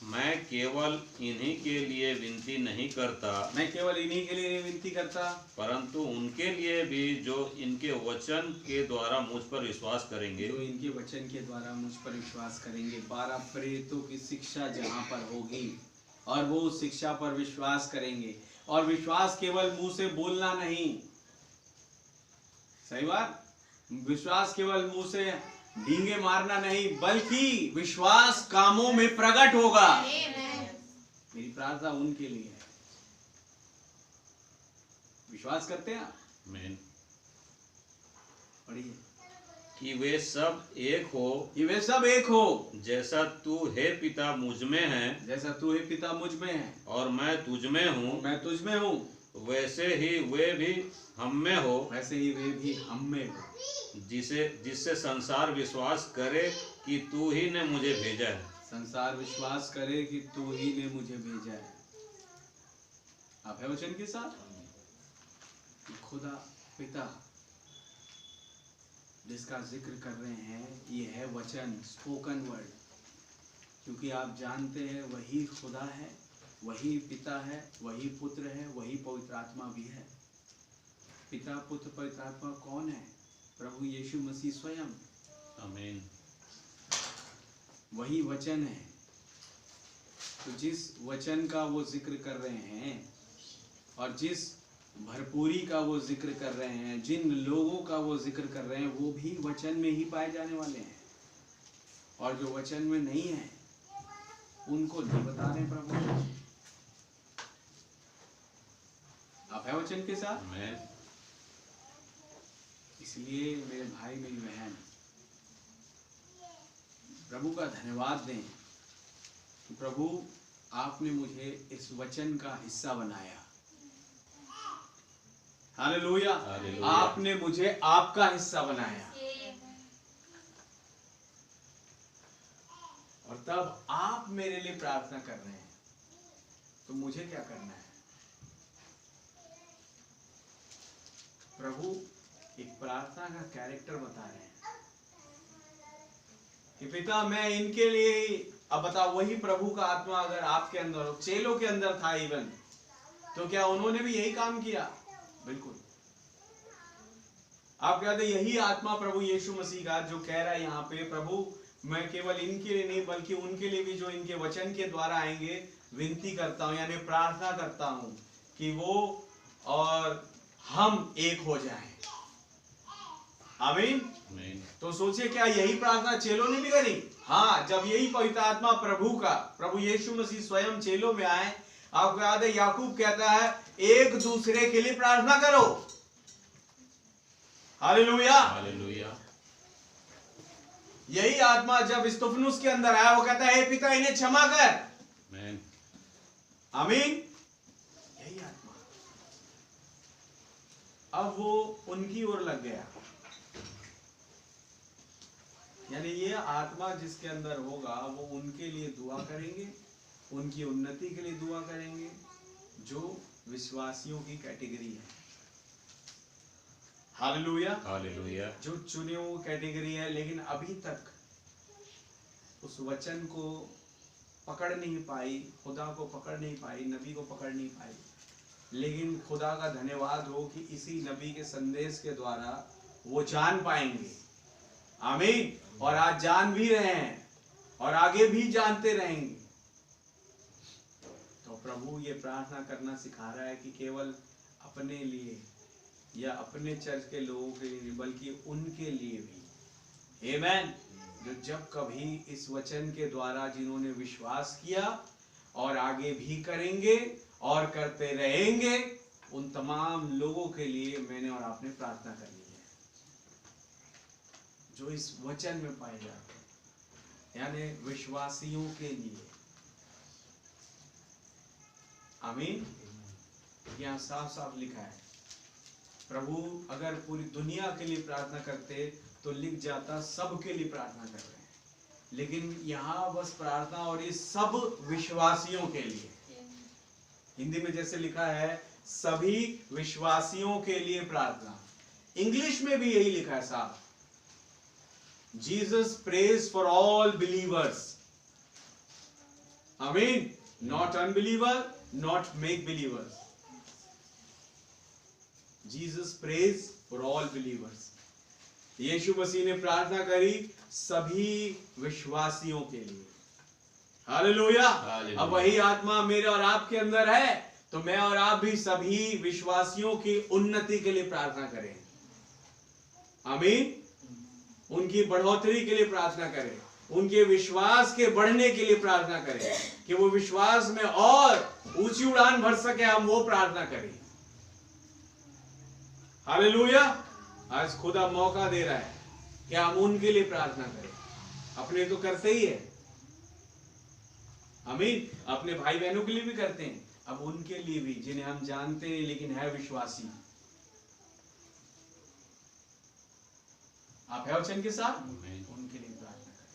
मैं केवल इन्हीं के लिए विनती नहीं करता, मैं केवल इन्हीं के लिए नहीं विनती करता, परंतु उनके लिए भी जो इनके वचन के द्वारा मुझ पर विश्वास करेंगे, जो इनके वचन के द्वारा मुझ पर विश्वास करेंगे। 12 प्रेरितों की शिक्षा जहाँ पर होगी और वो उस शिक्षा पर विश्वास करेंगे। और विश्वास केवल मुंह से बोलना नहीं, सही बात, विश्वास केवल मुंह से ढींगे मारना नहीं, बल्कि विश्वास कामों में प्रकट होगा। मेरी प्रार्थना उनके लिए है। विश्वास करते हैं आप? आमीन। पढ़िए। कि वे सब एक हो, कि वे सब एक हो, जैसा तू हे पिता मुझ में है, जैसा तू हे पिता मुझ में है और मैं तुझ में हूँ, मैं तुझ में हूँ, वैसे ही वे भी हम में हो, वैसे ही वे भी हम में हो, जिससे संसार विश्वास करे कि तू ही ने मुझे भेजा है। संसार विश्वास करे कि तू ही ने मुझे भेजा है। आप है वचन के साथ? खुदा पिता जिसका जिक्र कर रहे हैं, ये है वचन, स्पोकन वर्ड। क्योंकि आप जानते हैं वही खुदा है, वही पिता है, वही पुत्र है, वही पवित्र आत्मा भी है। पिता, पुत्र, पवित्र आत्मा कौन है? प्रभु यीशु मसीह स्वयं। आमीन। वही वचन है। तो जिस वचन का वो जिक्र कर रहे हैं और जिस भरपूरी का वो जिक्र कर रहे हैं, जिन लोगों का वो जिक्र कर रहे हैं, वो भी वचन में ही पाए जाने वाले हैं। और जो वचन में नहीं है उनको नहीं बता रहे प्रभु। आप है वचन के साथ? आमीन। इसलिए मेरे भाई मेरी बहन, प्रभु का धन्यवाद दें कि प्रभु आपने मुझे इस वचन का हिस्सा बनाया। Hallelujah, hallelujah. आपने मुझे आपका हिस्सा बनाया। और तब आप मेरे लिए प्रार्थना कर रहे हैं, तो मुझे क्या करना है? प्रभु एक प्रार्थना का कैरेक्टर बता रहे हैं कि पिता मैं इनके लिए ही, अब बताओ, वही प्रभु का आत्मा अगर आपके अंदर हो, चेलों के अंदर था इवन, तो क्या उन्होंने भी यही काम किया? बिल्कुल। आप कहते यही आत्मा प्रभु यीशु मसीह का जो कह रहा है यहाँ पे, प्रभु मैं केवल इनके लिए नहीं बल्कि उनके लिए भी जो इनके वचन के द्वारा आएंगे विनती करता हूँ, यानी प्रार्थना करता हूँ कि वो और हम एक हो जाएं। आमीन। तो सोचिए, क्या यही प्रार्थना चेलों ने भी करी? हाँ, जब यही पवित्र आत्मा प्रभु का, प्रभु यीशु मसीह स्वयं चेलों में आए, आपको याद है याकूब कहता है एक दूसरे के लिए प्रार्थना करो। Hallelujah, hallelujah. यही आत्मा जब स्तुफनुस के अंदर आया, वो कहता है हे पिता इन्हें क्षमा कर। आमीन। आमीन। यही आत्मा अब वो उनकी ओर लग गया। यानी ये आत्मा जिसके अंदर होगा वो उनके लिए दुआ करेंगे, उनकी उन्नति के लिए दुआ करेंगे, जो विश्वासियों की कैटेगरी है। Hallelujah, hallelujah. जो चुने हुए कैटेगरी है, लेकिन अभी तक उस वचन को पकड़ नहीं पाई, खुदा को पकड़ नहीं पाई, नबी को पकड़ नहीं पाई। लेकिन खुदा का धन्यवाद हो कि इसी नबी के संदेश के द्वारा वो जान पाएंगे। आमीन। और आज जान भी रहे हैं और आगे भी जानते रहेंगे। तो प्रभु ये प्रार्थना करना सिखा रहा है कि केवल अपने लिए या अपने चर्च के लोगों के लिए, बल्कि उनके लिए भी। आमीन। जो जब कभी इस वचन के द्वारा जिन्होंने विश्वास किया और आगे भी करेंगे और करते रहेंगे, उन तमाम लोगों के लिए मैंने और आपने प्रार्थना करनी है जो इस वचन में पाए जाते हैं, यानी विश्वासियों के लिए। आमीन। यहाँ साफ साफ लिखा है, प्रभु अगर पूरी दुनिया के लिए प्रार्थना करते तो लिख जाता सबके लिए प्रार्थना कर रहे हैं, लेकिन यहाँ बस प्रार्थना और ये सब विश्वासियों के लिए। हिंदी में जैसे लिखा है सभी विश्वासियों के लिए प्रार्थना, इंग्लिश में भी यही लिखा है साहब, Jesus praise for all believers. आमीन। Not unbeliever, not make believers, Jesus praise for all believers. Yeshu Masih ने प्रार्थना करी सभी विश्वासियों के लिए। हालेलुया। अब वही आत्मा मेरे और आपके अंदर है, तो मैं और आप भी सभी विश्वासियों की उन्नति के लिए प्रार्थना करें। आमीन। उनकी बढ़ोतरी के लिए प्रार्थना करें, उनके विश्वास के बढ़ने के लिए प्रार्थना करें, कि वो विश्वास में और ऊंची उड़ान भर सके, हम वो प्रार्थना करें। हालेलुया। आज खुदा मौका दे रहा है कि हम उनके लिए प्रार्थना करें। अपने तो करते ही है, आमीन, अपने भाई बहनों के लिए भी करते हैं, अब उनके लिए भी जिन्हें हम जानते नहीं लेकिन है विश्वासी। आप है वचन के साथ, उनके लिए प्रार्थना करें।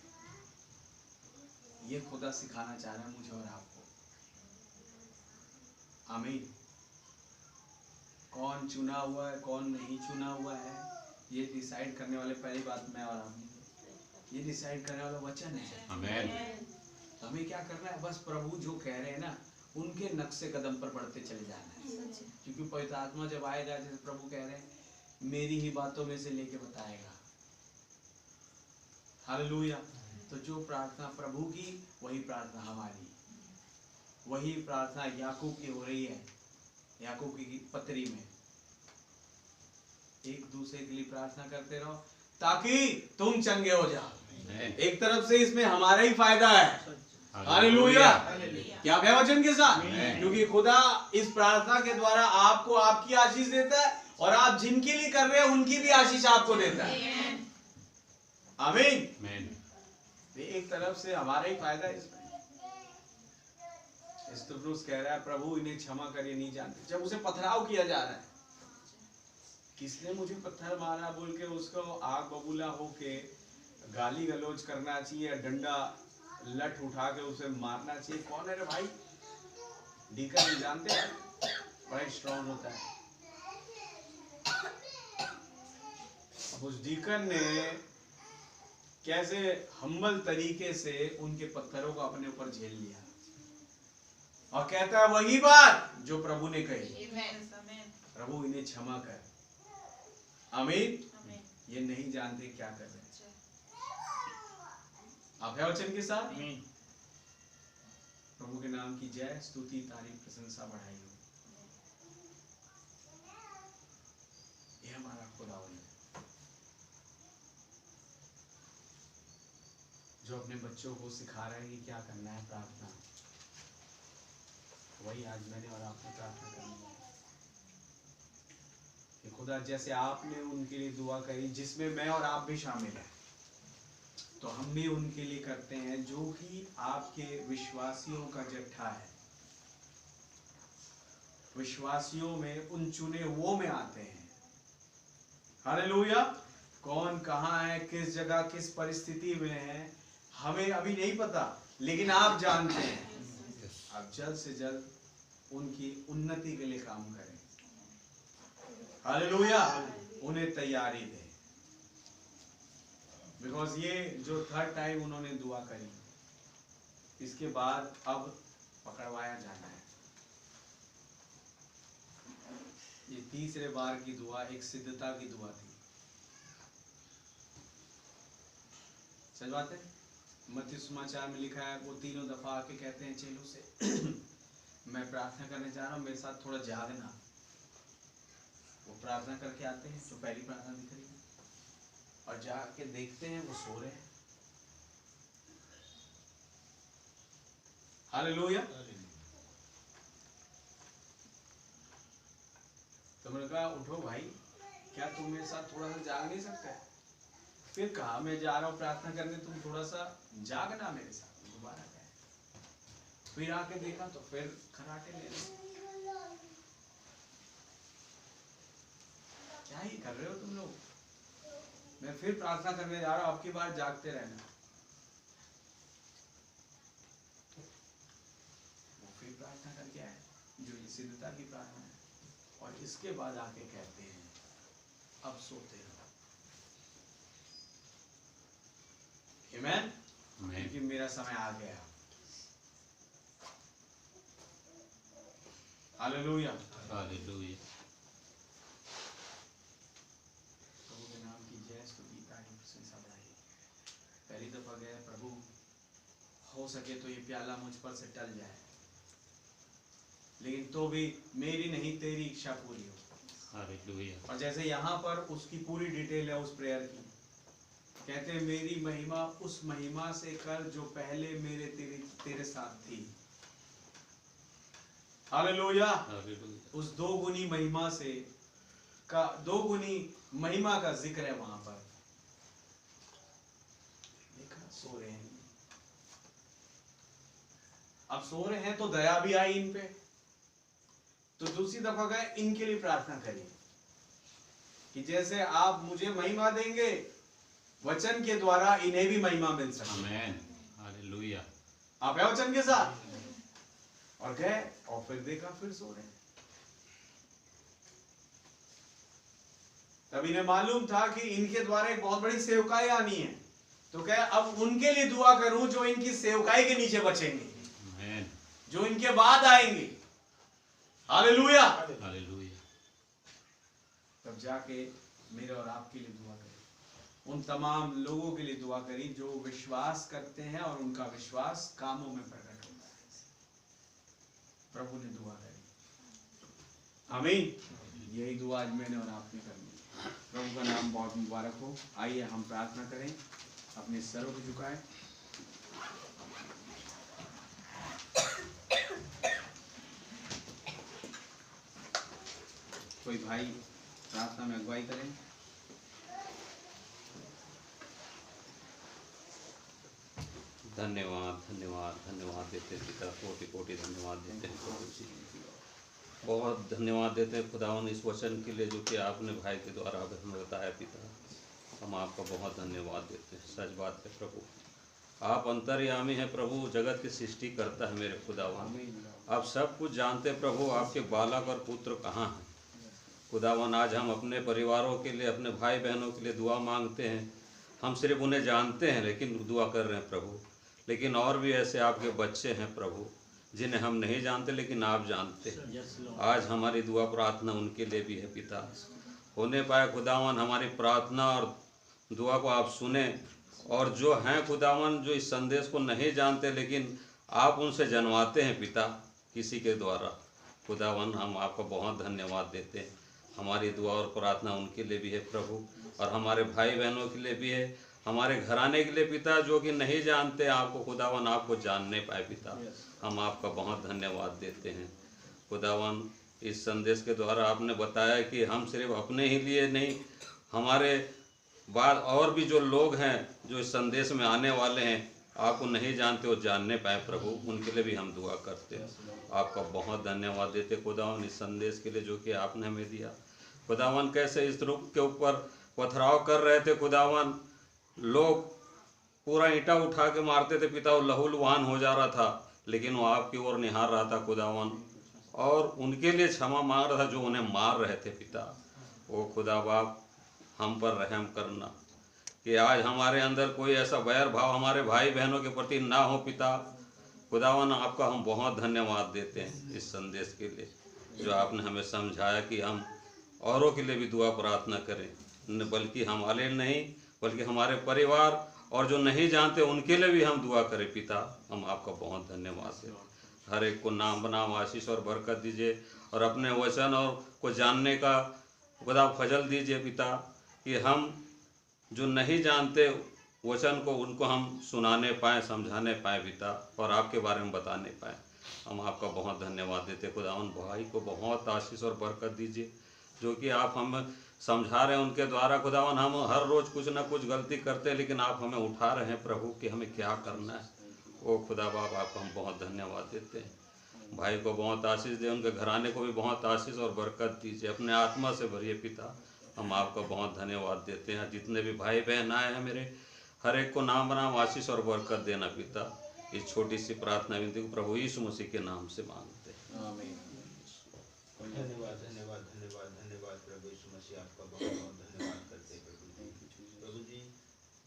ये खुदा सिखाना चाह रहा है मुझे और आपको। आमीन। कौन चुना हुआ है, कौन नहीं चुना हुआ है, ये डिसाइड करने वाले पहली बात मैं और आप, ये डिसाइड करने वाला वचन है। आमीन। हमें क्या करना है, बस प्रभु जो कह रहे हैं ना, उनके नक्शे कदम पर बढ़ते चले जाना है। क्योंकि पवित्र आत्मा जब आएगा, जैसे प्रभु कह रहे हैं, मेरी ही बातों में से लेके बताएगा। हालेलुया। तो जो प्रार्थना प्रभु की, वही प्रार्थना हमारी, वही प्रार्थना याकूब की हो रही है। याकूब की पत्री में एक दूसरे के लिए प्रार्थना करते रहो ताकि तुम चंगे हो जाओ। एक तरफ से इसमें हमारा ही फायदा है। हालेलुया। क्या है वचन के साथ, क्योंकि खुदा इस प्रार्थना के द्वारा आपको आपकी आशीष देता है, और आप जिनके लिए कर रहे हैं उनकी भी आशीष आपको देता है। आमीन। एक तरफ से हमारा ही फायदा है इसमें। स्तुतिनुस कह रहा है, प्रभु इन्हें क्षमा करिए, नहीं जानते। जब उसे पथराव किया जा रहा है, किसने मुझे पत्थर मारा बोल के उसको आग बबूला होके गाली गलौज करना चाहिए, डंडा लठ उठा के उसे मारना चाहिए। कौन है रे भाई? डीकन नहीं जानते हैं, बड़ा स्ट्रॉन्ग होता है। अब उस डीकन ने कैसे हम्बल तरीके से उनके पत्थरों को अपने ऊपर झेल लिया, और कहता है वही बात जो प्रभु ने कही, प्रभु इन्हें क्षमा कर। आमीन। ये नहीं जानते क्या कर रहे हैं। आप है वचन के साथ। प्रभु के नाम की जय, स्तुति, तारीफ, प्रशंसा बढ़ाई हो। ये हमारा खुदावंद है जो अपने बच्चों को सिखा रहा है कि क्या करना है प्रार्थना। वही आज मैंने और आपने प्रार्थना करनी है कि खुदा जैसे आपने उनके लिए दुआ करी, जिसमें मैं और आप भी शामिल हैं, तो हम भी उनके लिए करते हैं जो कि आपके विश्वासियों का जट्ठा है। विश्वासियों में उन चुने वो में आते हैं। हालेलुया। कौन कहाँ है, किस जगह, किस परिस्थिति में है, हमें अभी नहीं पता, लेकिन आप जानते हैं। आप जल्द से जल्द उनकी उन्नति के लिए काम करें। हालेलुया। उन्हें तैयारी दें, बिकॉज ये जो थर्ड टाइम उन्होंने दुआ करी, इसके बाद अब पकड़वाया जाना है। ये तीसरे बार की दुआ एक सिद्धता की दुआ थी। सच बात है। मत्ती सुसमाचार में लिखा है, वो तीनों दफा आके कहते हैं चेलों से मैं प्रार्थना करने जा रहा हूँ, मेरे साथ थोड़ा जागना। वो प्रार्थना करके आते हैं, जो पहली प्रार्थना दिख रही है, और जाके देखते हैं वो सो रहे हैं। हालेलुया। तो मैंने कहा उठो भाई, क्या तुम मेरे साथ थोड़ा सा जाग नहीं सकते? फिर कहा मैं जा रहा हूँ प्रार्थना करने, तुम थोड़ा सा जागना मेरे साथ। दोबारा गए, फिर आके देखा तो फिर खराटे ले रहे। क्या ही कर रहे हो तुम लोग? मैं फिर प्रार्थना करने जा रहा हूँ, आपकी बार जागते रहना। वो फिर प्रार्थना करके आए, जो ये सिद्धता की प्रार्थना है, और इसके बाद आके कहते हैं अब सोते रहो। आमीन। क्योंकि मेरा समय आ गया। हालेलुया। हालेलुया। प्रभु के नाम की जय स्तुति तारीफ प्रशंसा बढ़ाई। पहली दफा गए, प्रभु हो सके तो ये प्याला मुझ पर से टल जाए, लेकिन तो भी मेरी नहीं तेरी इच्छा पूरी हो। हालेलुया। और जैसे यहाँ पर उसकी पूरी डिटेल है उस प्रेयर की, कहते हैं मेरी महिमा उस महिमा से कर जो पहले मेरे तेरे साथ थी। हालेलुया। उस दो गुनी महिमा से का, दो गुनी महिमा का जिक्र है वहां पर। देखा, सो रहे हैं। अब सो रहे हैं तो दया भी आई इन पे, तो दूसरी दफा गए इनके लिए प्रार्थना करिए कि जैसे आप मुझे महिमा देंगे, वचन के द्वारा इन्हें भी महिमा मिल सके। आमीन। हालेलुया। आप है वचन के साथ। और गए और फिर देखा फिर सो रहे। तब इन्हें मालूम था कि इनके द्वारा एक बहुत बड़ी सेवकाई आनी है, तो कहे अब उनके लिए दुआ करूं जो इनकी सेवकाई के नीचे बचेंगे, आमीन। जो इनके बाद आएंगे। हालेलुया। हालेलुया। तब जाके मेरे और आपके लिए दुआ करें, उन तमाम लोगों के लिए दुआ करी जो विश्वास करते हैं और उनका विश्वास कामों में प्रकट होता है। प्रभु ने दुआ करी। आमीन। यही दुआ आज मैंने और आपने करनी है। प्रभु का नाम बहुत मुबारक हो। आइए हम प्रार्थना करें, अपने सरों को झुकाएं। कोई भाई प्रार्थना में अगुवाई करें। धन्यवाद धन्यवाद धन्यवाद देते पिता, कोटि कोटि धन्यवाद देते हैं प्रभु जी। बहुत धन्यवाद देते हैं खुदावन इस वचन के लिए जो कि आपने भाई के द्वारा हमें बताया पिता। हम आपका बहुत धन्यवाद देते हैं। सच बात है प्रभु, आप अंतर्यामी हैं प्रभु, जगत की सृष्टि करता है मेरे खुदावन। आप सब कुछ जानते हैं प्रभु, आपके बालक और पुत्र कहाँ हैं खुदावन। आज हम अपने परिवारों के लिए, अपने भाई बहनों के लिए दुआ मांगते हैं। हम सिर्फ उन्हें जानते हैं लेकिन दुआ कर रहे हैं प्रभु। लेकिन और भी ऐसे आपके बच्चे हैं प्रभु जिन्हें हम नहीं जानते लेकिन आप जानते हैं। आज हमारी दुआ प्रार्थना उनके लिए भी है पिता। होने पाए खुदावन हमारी प्रार्थना और दुआ को आप सुने, और जो हैं खुदावन जो इस संदेश को नहीं जानते लेकिन आप उनसे जनवाते हैं पिता किसी के द्वारा, खुदावन हम आपका बहुत धन्यवाद देते हैं। हमारी दुआ और प्रार्थना उनके लिए भी है प्रभु, और हमारे भाई बहनों के लिए भी है, हमारे घराने के लिए पिता जो कि नहीं जानते आपको खुदावन, आपको जानने पाए पिता। हम आपका बहुत धन्यवाद देते हैं खुदावन। इस संदेश के द्वारा आपने बताया कि हम सिर्फ अपने ही लिए नहीं, हमारे बाद और भी जो लोग हैं जो इस संदेश में आने वाले हैं आपको नहीं जानते वो जानने पाए प्रभु, उनके लिए भी हम दुआ करते हैं। आपका बहुत धन्यवाद देते खुदावन इस संदेश के लिए जो कि आपने हमें दिया खुदावन। कैसे इस रूप के ऊपर पथराव कर रहे थे खुदावन, लोग पूरा ईंटा उठा के मारते थे पिता, वो लहूलुहान हो जा रहा था, लेकिन वो आपकी ओर निहार रहा था खुदावन, और उनके लिए क्षमा मांग रहा था जो उन्हें मार रहे थे पिता। वो खुदा बाप हम पर रहम करना कि आज हमारे अंदर कोई ऐसा बैर भाव हमारे भाई बहनों के प्रति ना हो पिता। खुदावन आपका हम बहुत धन्यवाद देते हैं इस संदेश के लिए जो आपने हमें समझाया कि हम औरों के लिए भी दुआ प्रार्थना करें, बल्कि हमारे नहीं बल्कि हमारे परिवार और जो नहीं जानते उनके लिए भी हम दुआ करें पिता। हम आपका बहुत धन्यवाद दें। हर एक को नाम बनाम आशीष और बरकत दीजिए, और अपने वचन और को जानने का खुदा फजल दीजिए पिता, कि हम जो नहीं जानते वचन को उनको हम सुनाने पाएँ, समझाने पाएँ पिता, और आपके बारे में बताने पाएँ। हम आपका बहुत धन्यवाद देते खुदावन। भाई को बहुत आशीष और बरकत दीजिए, जो कि आप हम समझा रहे हैं उनके द्वारा खुदावन। हम हर रोज़ कुछ ना कुछ गलती करते हैं, लेकिन आप हमें उठा रहे हैं प्रभु कि हमें क्या करना है। ओ खुदा बाप, आपको हम बहुत धन्यवाद देते हैं। भाई को बहुत आशीष दे, उनके घराने को भी बहुत आशीष और बरकत दीजिए, अपने आत्मा से भरिए पिता। हम आपको बहुत धन्यवाद देते हैं। जितने भी भाई बहन आए हैं मेरे, हर एक को नाम बनाम आशीष और बरकत देना पिता। इस छोटी सी प्रार्थना विनती को प्रभु यीशु मसीह के नाम से मांगते हैं। आमीन। धन्यवाद धन्यवाद धन्यवाद धन्यवाद प्रभु यीशु मसीह, आपका बहुत बहुत धन्यवाद करते हैं प्रभु जी। प्रभु जी,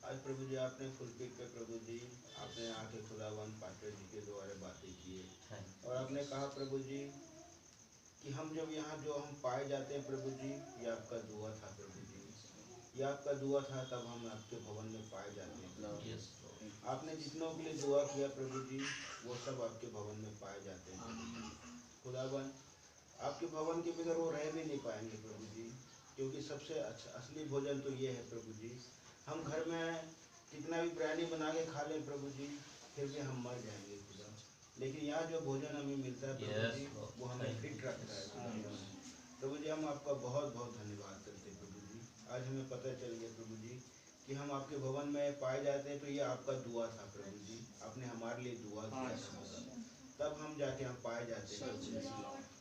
आज प्रभु जी आपने फुलपिट पे प्रभु जी आपने आके खुदावन पास्टर जी के द्वारा बातें की है, और आपने कहा प्रभु जी कि हम जब यहाँ जो हम पाए जाते हैं प्रभु जी, ये आपका दुआ था प्रभु जी, ये आपका दुआ था, तब हम आपके भवन में पाए जाते हैं। आपने जितनों के लिए दुआ किया प्रभु जी, वो सब आपके भवन में पाए जाते हैं खुदावन। आपके भवन के बगैर वो रह भी नहीं पाएंगे प्रभु जी, क्योंकि सबसे अच्छा असली भोजन तो ये है प्रभु जी। हम घर में कितना भी बिरयानी बना के खा लें प्रभु जी, फिर भी हम मर जाएंगे खुदा, लेकिन यहाँ जो भोजन हमें मिलता है प्रभु जी, वो हमें फिट रखता है प्रभु जी। हम आपका बहुत बहुत धन्यवाद करते हैं प्रभु जी। आज हमें पता चल गया प्रभु जी कि हम आपके भवन में पाए जाते हैं, तो ये आपका दुआ था प्रभु जी, आपने हमारे लिए दुआ किया था, तब हम जाके हम पाए जाते हैं प्रभु जी।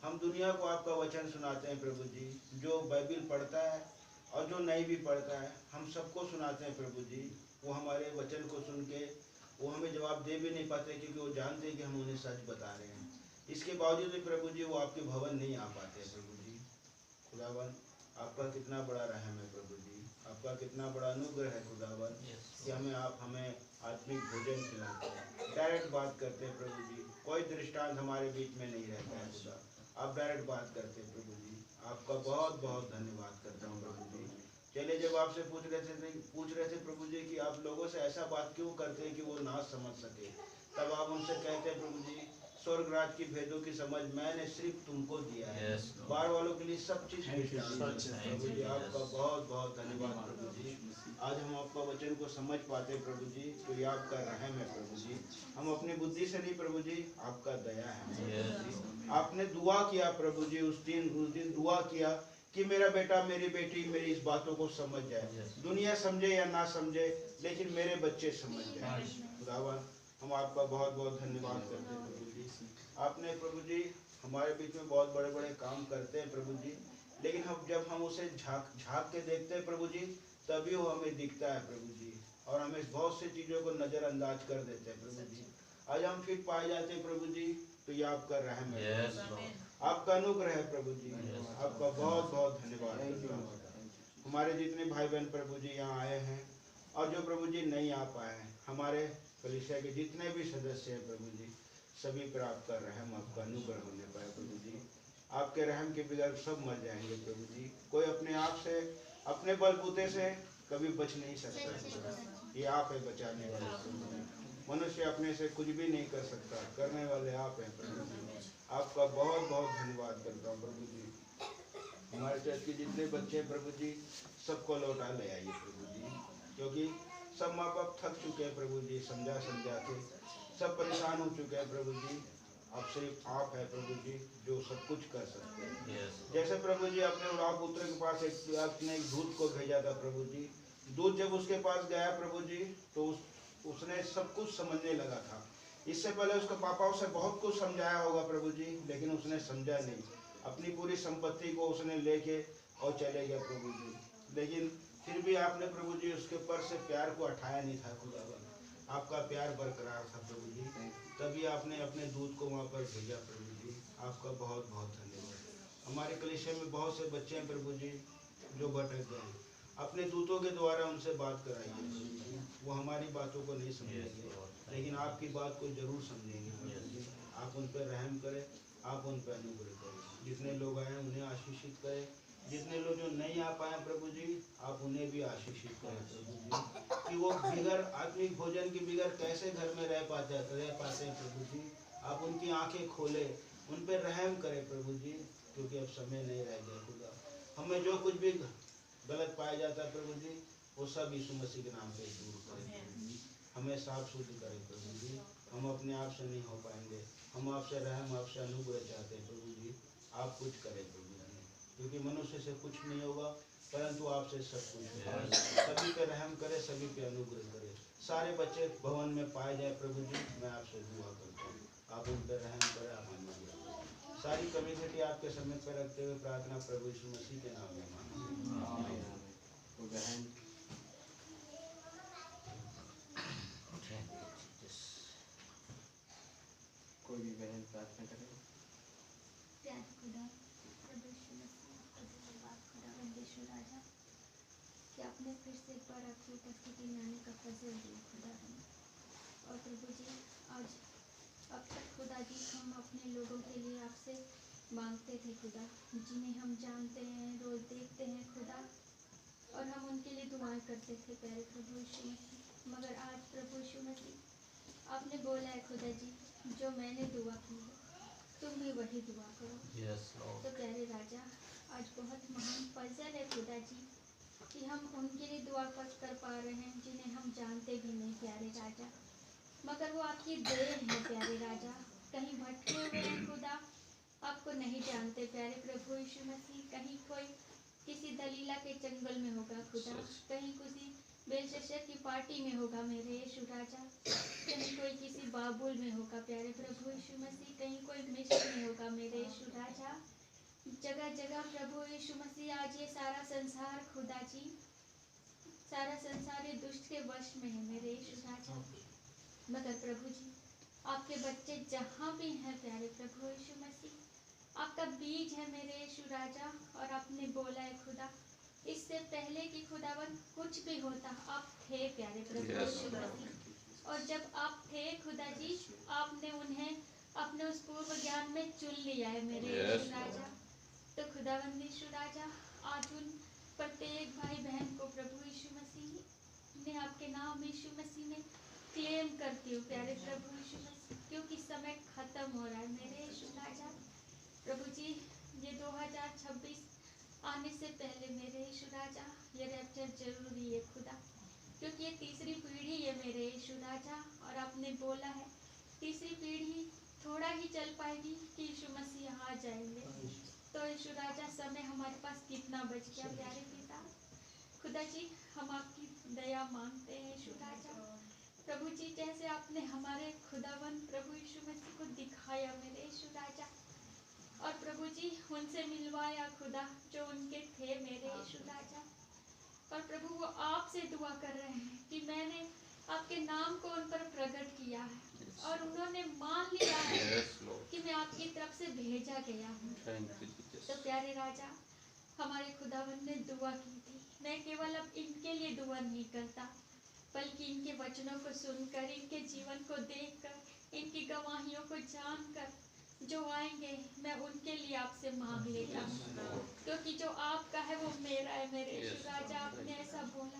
हम दुनिया को आपका वचन सुनाते हैं प्रभु जी, जो बाइबिल पढ़ता है और जो नहीं भी पढ़ता है, हम सबको सुनाते हैं प्रभु जी। वो हमारे वचन को सुन के वो हमें जवाब दे भी नहीं पाते, क्योंकि वो जानते हैं कि हम उन्हें सच बता रहे हैं। इसके बावजूद भी प्रभु जी वो आपके भवन नहीं आ पाते हैं प्रभु जी। खुदावन, आपका कितना बड़ा रहम है प्रभु जी, आपका कितना बड़ा अनुग्रह है खुदावन, कि आप हमें आत्मिक भोजन खिलाते हैं, डायरेक्ट बात करते हैं प्रभु जी। कोई दृष्टांत हमारे बीच में नहीं रहता है खुदा, आप डायरेक्ट बात करते हैं प्रभु जी। आपका बहुत बहुत धन्यवाद करता हूँ प्रभु जी। चलिए, जब आपसे पूछ रहे थे प्रभु जी कि आप लोगों से ऐसा बात क्यों करते हैं कि वो ना समझ सके, तब आप उनसे कहते हैं प्रभु जी, स्वर्ग राज की भेदों की समझ मैंने सिर्फ तुमको दिया है, बाहर वालों के लिए सब चीज प्रभु जी। आपका बहुत बहुत धन्यवाद प्रभु जी। आज हम आपका वचन को समझ पाते हैं प्रभु जी, तो ये आपका रहम है प्रभु जी। हम अपनी बुद्धि से नहीं प्रभु जी, आपका दया है। आपने दुआ किया प्रभु जी, उस दिन दुआ किया कि मेरा बेटा मेरी बेटी मेरी इस बातों को समझ जाए, दुनिया समझे या ना समझे, लेकिन मेरे बच्चे समझ जाए। खुदावन, हम आपका बहुत बहुत धन्यवाद करते हैं प्रभु जी। आपने प्रभु जी हमारे बीच में बहुत बड़े बड़े काम करते हैं प्रभु जी, लेकिन जब हम उसे झाँक के देखते हैं प्रभु जी, तभी वो हमें दिखता है प्रभु जी, और हमें बहुत सी चीज़ों को नज़रअंदाज कर देते हैं प्रभु जी। आज हम फिर पाए जाते हैं प्रभु जी, तो ये आपका रहम है, आपका अनुग्रह है प्रभु जी। आपका बहुत बहुत धन्यवाद। हमारे जितने भाई बहन प्रभु जी यहाँ आए हैं, और जो प्रभु जी नहीं आ पाए हैं, हमारे कलीसिया के जितने भी सदस्य हैं प्रभु जी, सभी पर आपका रहम, आपका अनुग्रह होने पाए प्रभु जी। आपके रहम के बगैर सब मर जाएंगे प्रभु जी। कोई अपने आप से, अपने बलबूते से कभी बच नहीं सकता, ये आप है बचाने वाले प्रभु जी। मनुष्य अपने से कुछ भी नहीं कर सकता, करने वाले आप हैं प्रभु जी। आपका बहुत बहुत धन्यवाद करता हूँ प्रभु जी। हमारे चर्च के जितने बच्चे हैं प्रभु जी, सबको लौटा ले आइए प्रभु जी, क्योंकि सब माँ बाप थक चुके हैं प्रभु जी, समझा के सब परेशान हो चुके हैं प्रभु जी। अब सिर्फ आप है प्रभु जी जो सब कुछ कर सकते हैं। जैसे प्रभु जी अपने उड़ाव पुत्र के पास आपने एक दूत को भेजा था प्रभु जी, दूत जब उसके पास गया प्रभु जी, तो उसने सब कुछ समझने लगा था। इससे पहले उसका पापा उसे बहुत कुछ समझाया होगा प्रभु जी, लेकिन उसने समझा नहीं। अपनी पूरी संपत्ति को उसने लेके और चले गया प्रभु जी, लेकिन फिर भी आपने प्रभु जी उसके पर से प्यार को हटाया नहीं था खुदावन। आपका प्यार बरकरार था प्रभु जी, तभी आपने अपने दूत को वहाँ पर भेजा प्रभु जी। आपका बहुत बहुत धन्यवाद। हमारे कलीसिया में बहुत से बच्चे हैं प्रभु जी जो भटक गए, अपने दूतों के द्वारा उनसे बात कराइए। वो हमारी बातों को नहीं समझेंगे, लेकिन आपकी बात को जरूर समझेंगे प्रभु जी। आप उन पर रहम करें, आप उन पर अनुग्रह करें। जितने लोग आए उन्हें आशीषित करें, जितने लोग जो नहीं आ पाए प्रभु जी, आप उन्हें भी आशीषित करें प्रभु जी, कि वो बिगर आत्मिक भोजन के बिगर कैसे घर में रह पाते हैं प्रभु जी। आप उनकी आंखें खोले, उन पर रहम करें प्रभु जी, क्योंकि अब समय नहीं रह गया खुदा। हमें जो कुछ भी गलत पाया जाता है प्रभु जी, वो सब यीशु मसीह के नाम पे दूर करें। हमें साफ शुद्ध करें प्रभु जी। हम अपने आप से नहीं हो पाएंगे, हम आपसे रहम, आपसे अनुग्रह चाहते हैं प्रभु जी। आप कुछ करें प्रभु जी, क्योंकि मनुष्य से कुछ नहीं होगा परंतु आपसे सब कुछ होगा। सभी पे रहम करे, सभी पे अनुग्रह करे, सारे बच्चे भवन में पाए जाए प्रभु जी। मैं आपसे दुआ करता हूँ, आप उन पर रहम करें, आप अनुग्रह करें। सारी कम्युनिटी आपके समय पर रखते हुए प्रार्थना प्रभु यीशु मसीह के नाम में मांगते हैं। कोई भी बहन प्रार्थना करें। प्यारे खुदा, प्रभु यीशु मसीह, आपका धन्यवाद खुदावंद यीशु राजा कि आपने फिर से एक बार आपकी उपस्थिति में आने का फजल दिया खुदावंद। और प्रभु जी, आज अब तक खुदा जी हम अपने लोगों के लिए आपसे मांगते थे खुदा, जिन्हें हम जानते हैं, रोज देखते हैं खुदा, और हम उनके लिए दुआएं करते थे प्यारे प्रभु यीशु मसीह। मगर आज प्रभु यीशु मसीह आपने बोला है खुदा जी, जो मैंने दुआ की है तुम भी वही दुआ करो। Yes, Lord. तो प्यारे राजा, आज बहुत महान फजल है खुदा जी कि हम उनके लिए दुआ कर पा रहे हैं जिन्हें हम जानते भी नहीं प्यारे राजा, मगर वो आपकी देन है प्यारे राजा। कहीं भटके हुए हैं खुदा, आपको नहीं जानते प्यारे प्रभु यीशु मसीह। कहीं कोई किसी दलीला के चंगुल में होगा खुदा, कहीं किसी बेलशस्सर की पार्टी में होगा मेरे यीशु राजा, कहीं कोई किसी बाबुल में होगा प्यारे प्रभु यीशु मसीह, कहीं कोई मिस्र में होगा मेरे यीशु राजा। जगह जगह प्रभु यीशु मसीह, आज ये सारा संसार खुदा जी, सारा संसार ये दुष्ट के वश में है मेरे यीशु राजा। मगर प्रभु जी, आपके बच्चे जहाँ भी हैं प्यारे प्रभु यीशु मसीह, आपका बीज है मेरे यीशु राजा। और आपने बोला है खुदा, इससे पहले कि खुदावन कुछ भी होता आप थे प्यारे प्रभु यीशु मसीह। और जब आप थे खुदा जी, आपने उन्हें अपने उस पूर्व ज्ञान में चुन लिया है मेरे यीशु राजा। तो खुदावन यीशु राजा, आज उन प्रत्येक भाई बहन को प्रभु यीशु मसीह ने आपके नाम यीशु मसीह में क्लेम करती हूँ प्यारे प्रभु यीशु मसीह, क्योंकि समय खत्म हो रहा है मेरे यीशु राजा। प्रभु जी, ये 2026 आने से पहले मेरे यीशु राजा, ये रैप्चर जरूरी है खुदा, क्योंकि ये तीसरी पीढ़ी है मेरे यीशु राजा। और आपने बोला है तीसरी पीढ़ी थोड़ा ही चल पाएगी कि यीशु मसीह आ जाएंगे। तो यीशु राजा, समय हमारे पास कितना बच गया प्यारे पिता खुदा जी, हम आपकी दया मांगते हैं यीशु राजा। प्रभु जी, जैसे आपने हमारे खुदावन प्रभु यीशु मसीह को दिखाया मेरे यीशु राजा, और प्रभु जी उनसे मिलवाया खुदा जो उनके थे मेरे यीशु राजा। और प्रभु, वो आपसे दुआ कर रहे हैं कि मैंने आपके नाम को उन पर प्रकट किया है, और उन्होंने मान लिया है कि मैं आपकी तरफ से भेजा गया हूँ। तो प्यारे राजा, हमारे खुदावन ने दुआ की थी, मैं केवल अब इनके लिए दुआ नहीं करता, बल्कि इनके वचनों को सुनकर, इनके जीवन को देखकर, इनकी गवाहियों को जानकर जो आएंगे, मैं उनके लिए आपसे मांग लेता हूँ, क्योंकि जो आपका है वो मेरा है मेरे यीशु राजा। आपने ऐसा बोला,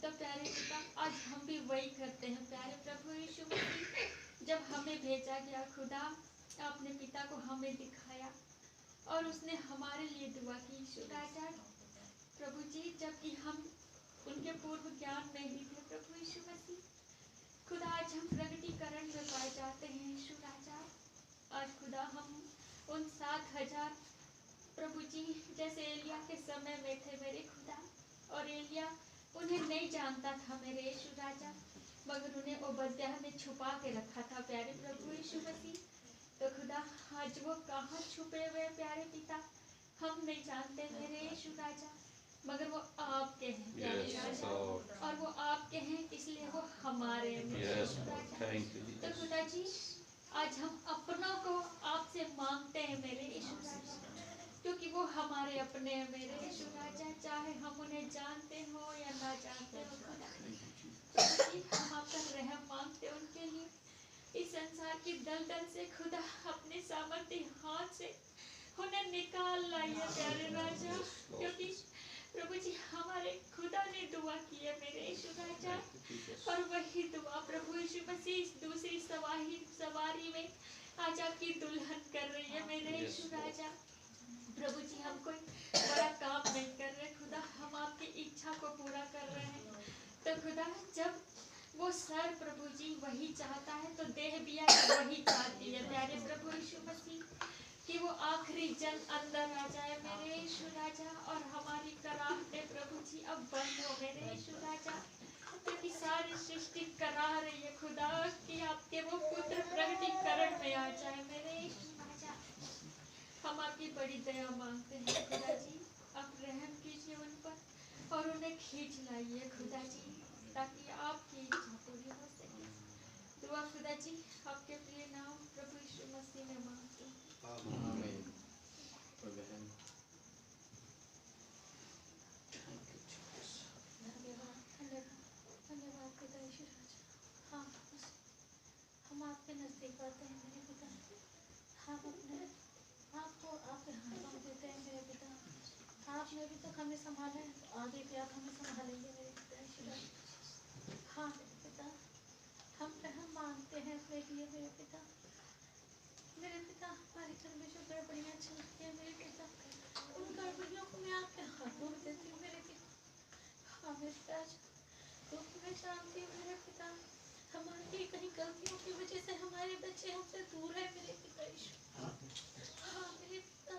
तो प्यारे पिता, आज हम भी वही करते हैं प्यारे प्रभु यीशु मसीह। जब हमें भेजा गया खुदा, आपने पिता को हमें दिखाया और उसने हमारे लिए दुआ की यीशु राजा। प्रभु जी, जबकि हम उनके पूर्व ज्ञान में ही थे प्रभु यीशु मसीह, खुदा आज हम प्रगटीकरण में पाए जाते हैं यीशु राजा। आज खुदा हम उन 7,000 प्रभु जी जैसे एलिया के समय में थे मेरे खुदा, और एलिया उन्हें नहीं जानता था मेरे यीशु राजा, मगर उन्हें ओबद्याह ने छुपा के रखा था प्यारे प्रभु यीशु मसीह। तो खुदा, आज वो कहाँ छुपे हुए प्यारे पिता हम नहीं जानते मेरे यीशु राजा, मगर वो आपके हैं प्यारे राजा, और वो आपके हैं इसलिए वो हमारे हैं मेरे यीशु राजा। तो खुदा जी, आज हम अपनों को आपसे मांगते हैं मेरे यीशु राजा, क्योंकि वो हमारे अपने हैं मेरे यीशु राजा, चाहे हम उन्हें जानते हो या ना जानते हो खुदा। तो हम आपका रहम मांगते हैं उनके लिए, इस संसार की दलदल से खुदा अपने सामर्थ्य हाथ से उन्हें निकाल लाइए प्यारे राजा, क्योंकि प्रभु जी हमारे खुदा ने दुआ की है मेरे यीशु राजा, और वही दुआ प्रभु यीशु मसीह इस दूसरी सवारी में आज आपकी दुल्हन कर रही है मेरे यीशु राजा। प्रभु जी हम कोई बड़ा काम नहीं कर रहे खुदा, हम आपकी इच्छा को पूरा कर रहे हैं। तो खुदा जब वो सर प्रभु जी वही चाहता है तो देह भी वही चाहती है प्यारे प्रभु यीशु मसीह, कि वो आखिरी जन अंदर आ जाए मेरे यीशु राजा, और हमारी कराहटें प्रभु जी अब बंद हो मेरे यीशु राजा, क्योंकि सारी सृष्टि करा रही है खुदा कि आपके वो पुत्र प्रकटीकरण में आ जाए मेरे यीशु राजा। हम आपकी बड़ी दया मांगते हैं खुदा जी, आप रहम कीजिए उन पर और उन्हें खींच लाइए खुदा जी, ताकि आपकी इच्छा पूरी हो सके। दुआ खुदा जी आपके प्रिय नाम प्रभु यीशु मसीह में मांगते हैं, आमीन। धन्यवाद धन्यवाद धन्यवाद पिता यीशु राजा। हाँ हम आपके नज़दीक आते हैं मेरे पिता, हम अपने आपको आपके हाथों में देते हैं मेरे पिता। आपने अभी तक हमें संभाला है, तो आगे भी आप हमें संभालेंगे मेरे पिता यीशु राजा। हाँ मेरे पिता, हम मांगते हैं अपने लिए मेरे पिता। मेरे पिता हमारे घर में जो गड़बड़ियाँ चलती हैं मेरे पिता, उन गड़बड़ियों को मैं आपके हाथों में देती हूँ मेरे पिता। हाँ मेरे राजा, क्योंकि मैं जानती हूँ मेरे पिता हमारी कहीं गलतियों की वजह से हमारे बच्चे हमसे दूर है मेरे पिता यीशु। हाँ मेरे पिता,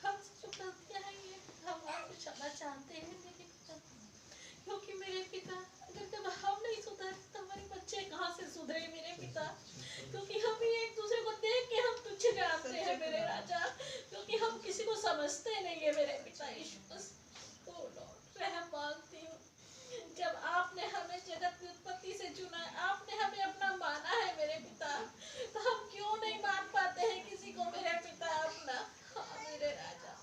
हमसे जो गलतियाँ हैं ये हम आपसे क्षमा चाहते हैं मेरे पिता, क्योंकि मेरे पिता अगर जब हम नहीं सुधरे तो हमारे बच्चे कहाँ से सुधरे मेरे पिता, क्योंकि हम भी एक दूसरे को देख के हम तुझे जानते हैं मेरे राजा, क्योंकि हम किसी को समझते नहीं है मेरे पिता यीशु। ओ लॉर्ड रहम मांगती हूँ, जब आपने हमें जगत की उत्पत्ति से चुना है, आपने हमें अपना माना है मेरे पिता, तो हम क्यों नहीं मान पाते हैं किसी को मेरे पिता अपना। हाँ मेरे राजा,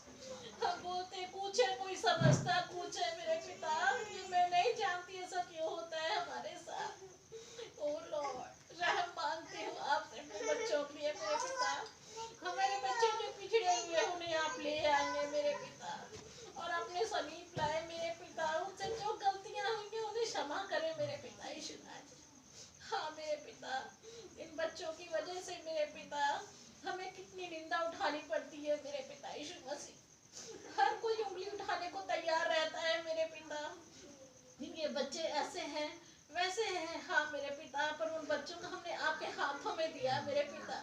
हम बोलते कुछ है, कोई समझता कुछ है मेरे पिता, मैं नहीं जानती ऐसा क्यों होता है हमारे साथ। ओ लॉर्ड रहम मांगती हूँ आपसे अपने बच्चों के लिए मेरे पिता। हमारे बच्चे जो पिछड़े हुए उन्हें आप ले आएंगे मेरे पिता, और अपने समीप लाए मेरे पिता। उनसे जो गलतियां होंगी उन्हें क्षमा करें मेरे पिता यीशु राजा। हाँ मेरे पिता, इन बच्चों की वजह से मेरे पिता हमें कितनी निंदा उठानी पड़ती है मेरे पिता यीशु मसीह। हर कोई उंगली उठाने को तैयार रहता है मेरे पिता, ये बच्चे ऐसे हैं वैसे हैं। हाँ मेरे पिता, पर उन बच्चों को हमने आपके हाथों में दिया मेरे पिता,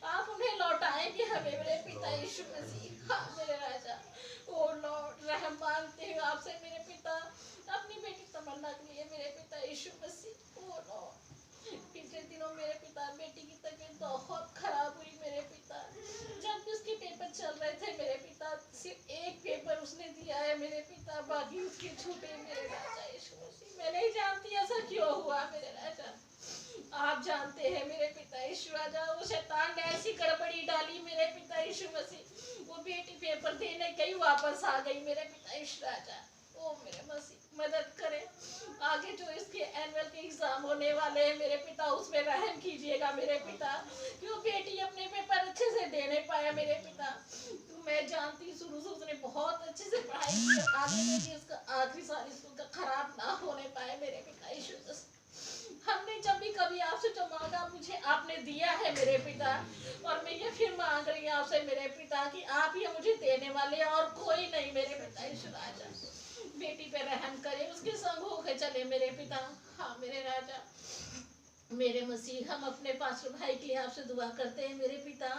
आप उन्हें लौटाएंगे हमें मेरे पिता यीशु मसीह। हाँ मेरे राजा, ओ लॉर्ड रहम मांगते हैं आपसे मेरे पिता अपनी बेटी तमन्ना के लिए मेरे पिता यीशु मसीह। ओ लॉर्ड, पिछले दिनों मेरे पिता बेटी की तबीयत बहुत खराब हुई मेरे पिता, जब उसके पेपर चल रहे थे मेरे पिता, सिर्फ एक पेपर उसने दिया है मेरे पिता, बाकी उसके छूटे मेरे राजा यीशु मसीह। मैं नहीं जानती ऐसा क्यों हुआ मेरे राजा, आप जानते हैं मेरे पिता यीशु राजा। वो शैतान ने ऐसी गड़बड़ी डाली मेरे पिता यीशु मसीह, वो बेटी पेपर देने गई वापस आ गई मेरे पिता यीशु राजा। ओ मेरे मसीह मदद करें, आगे जो इसके एनुअल के एग्जाम होने वाले हैं मेरे पिता, उसमें रहम कीजिएगा मेरे पिता, क्यों बेटी अपने पेपर अच्छे से दे नहीं पाया मेरे पिता। तो मैं जानती शुरू से उसने बहुत अच्छे से पढ़ाई की, आगे में भी उसका आखिरी साल स्कूल का खराब ना होने पाए मेरे पिता यीशु। हमने जब भी कभी आपसे जो मांगा मुझे आपने दिया है मेरे पिता, और मैं ये फिर मांग रही हूँ आपसे मेरे पिता कि आप ही मुझे देने वाले और कोई नहीं मेरे पिता यीशु राजा। बेटी पे रहम करे, उसके संग होकर चले मेरे पिता। हाँ मेरे राजा मेरे मसीह, हम अपने पास्टर भाई के लिए आपसे दुआ करते हैं मेरे पिता।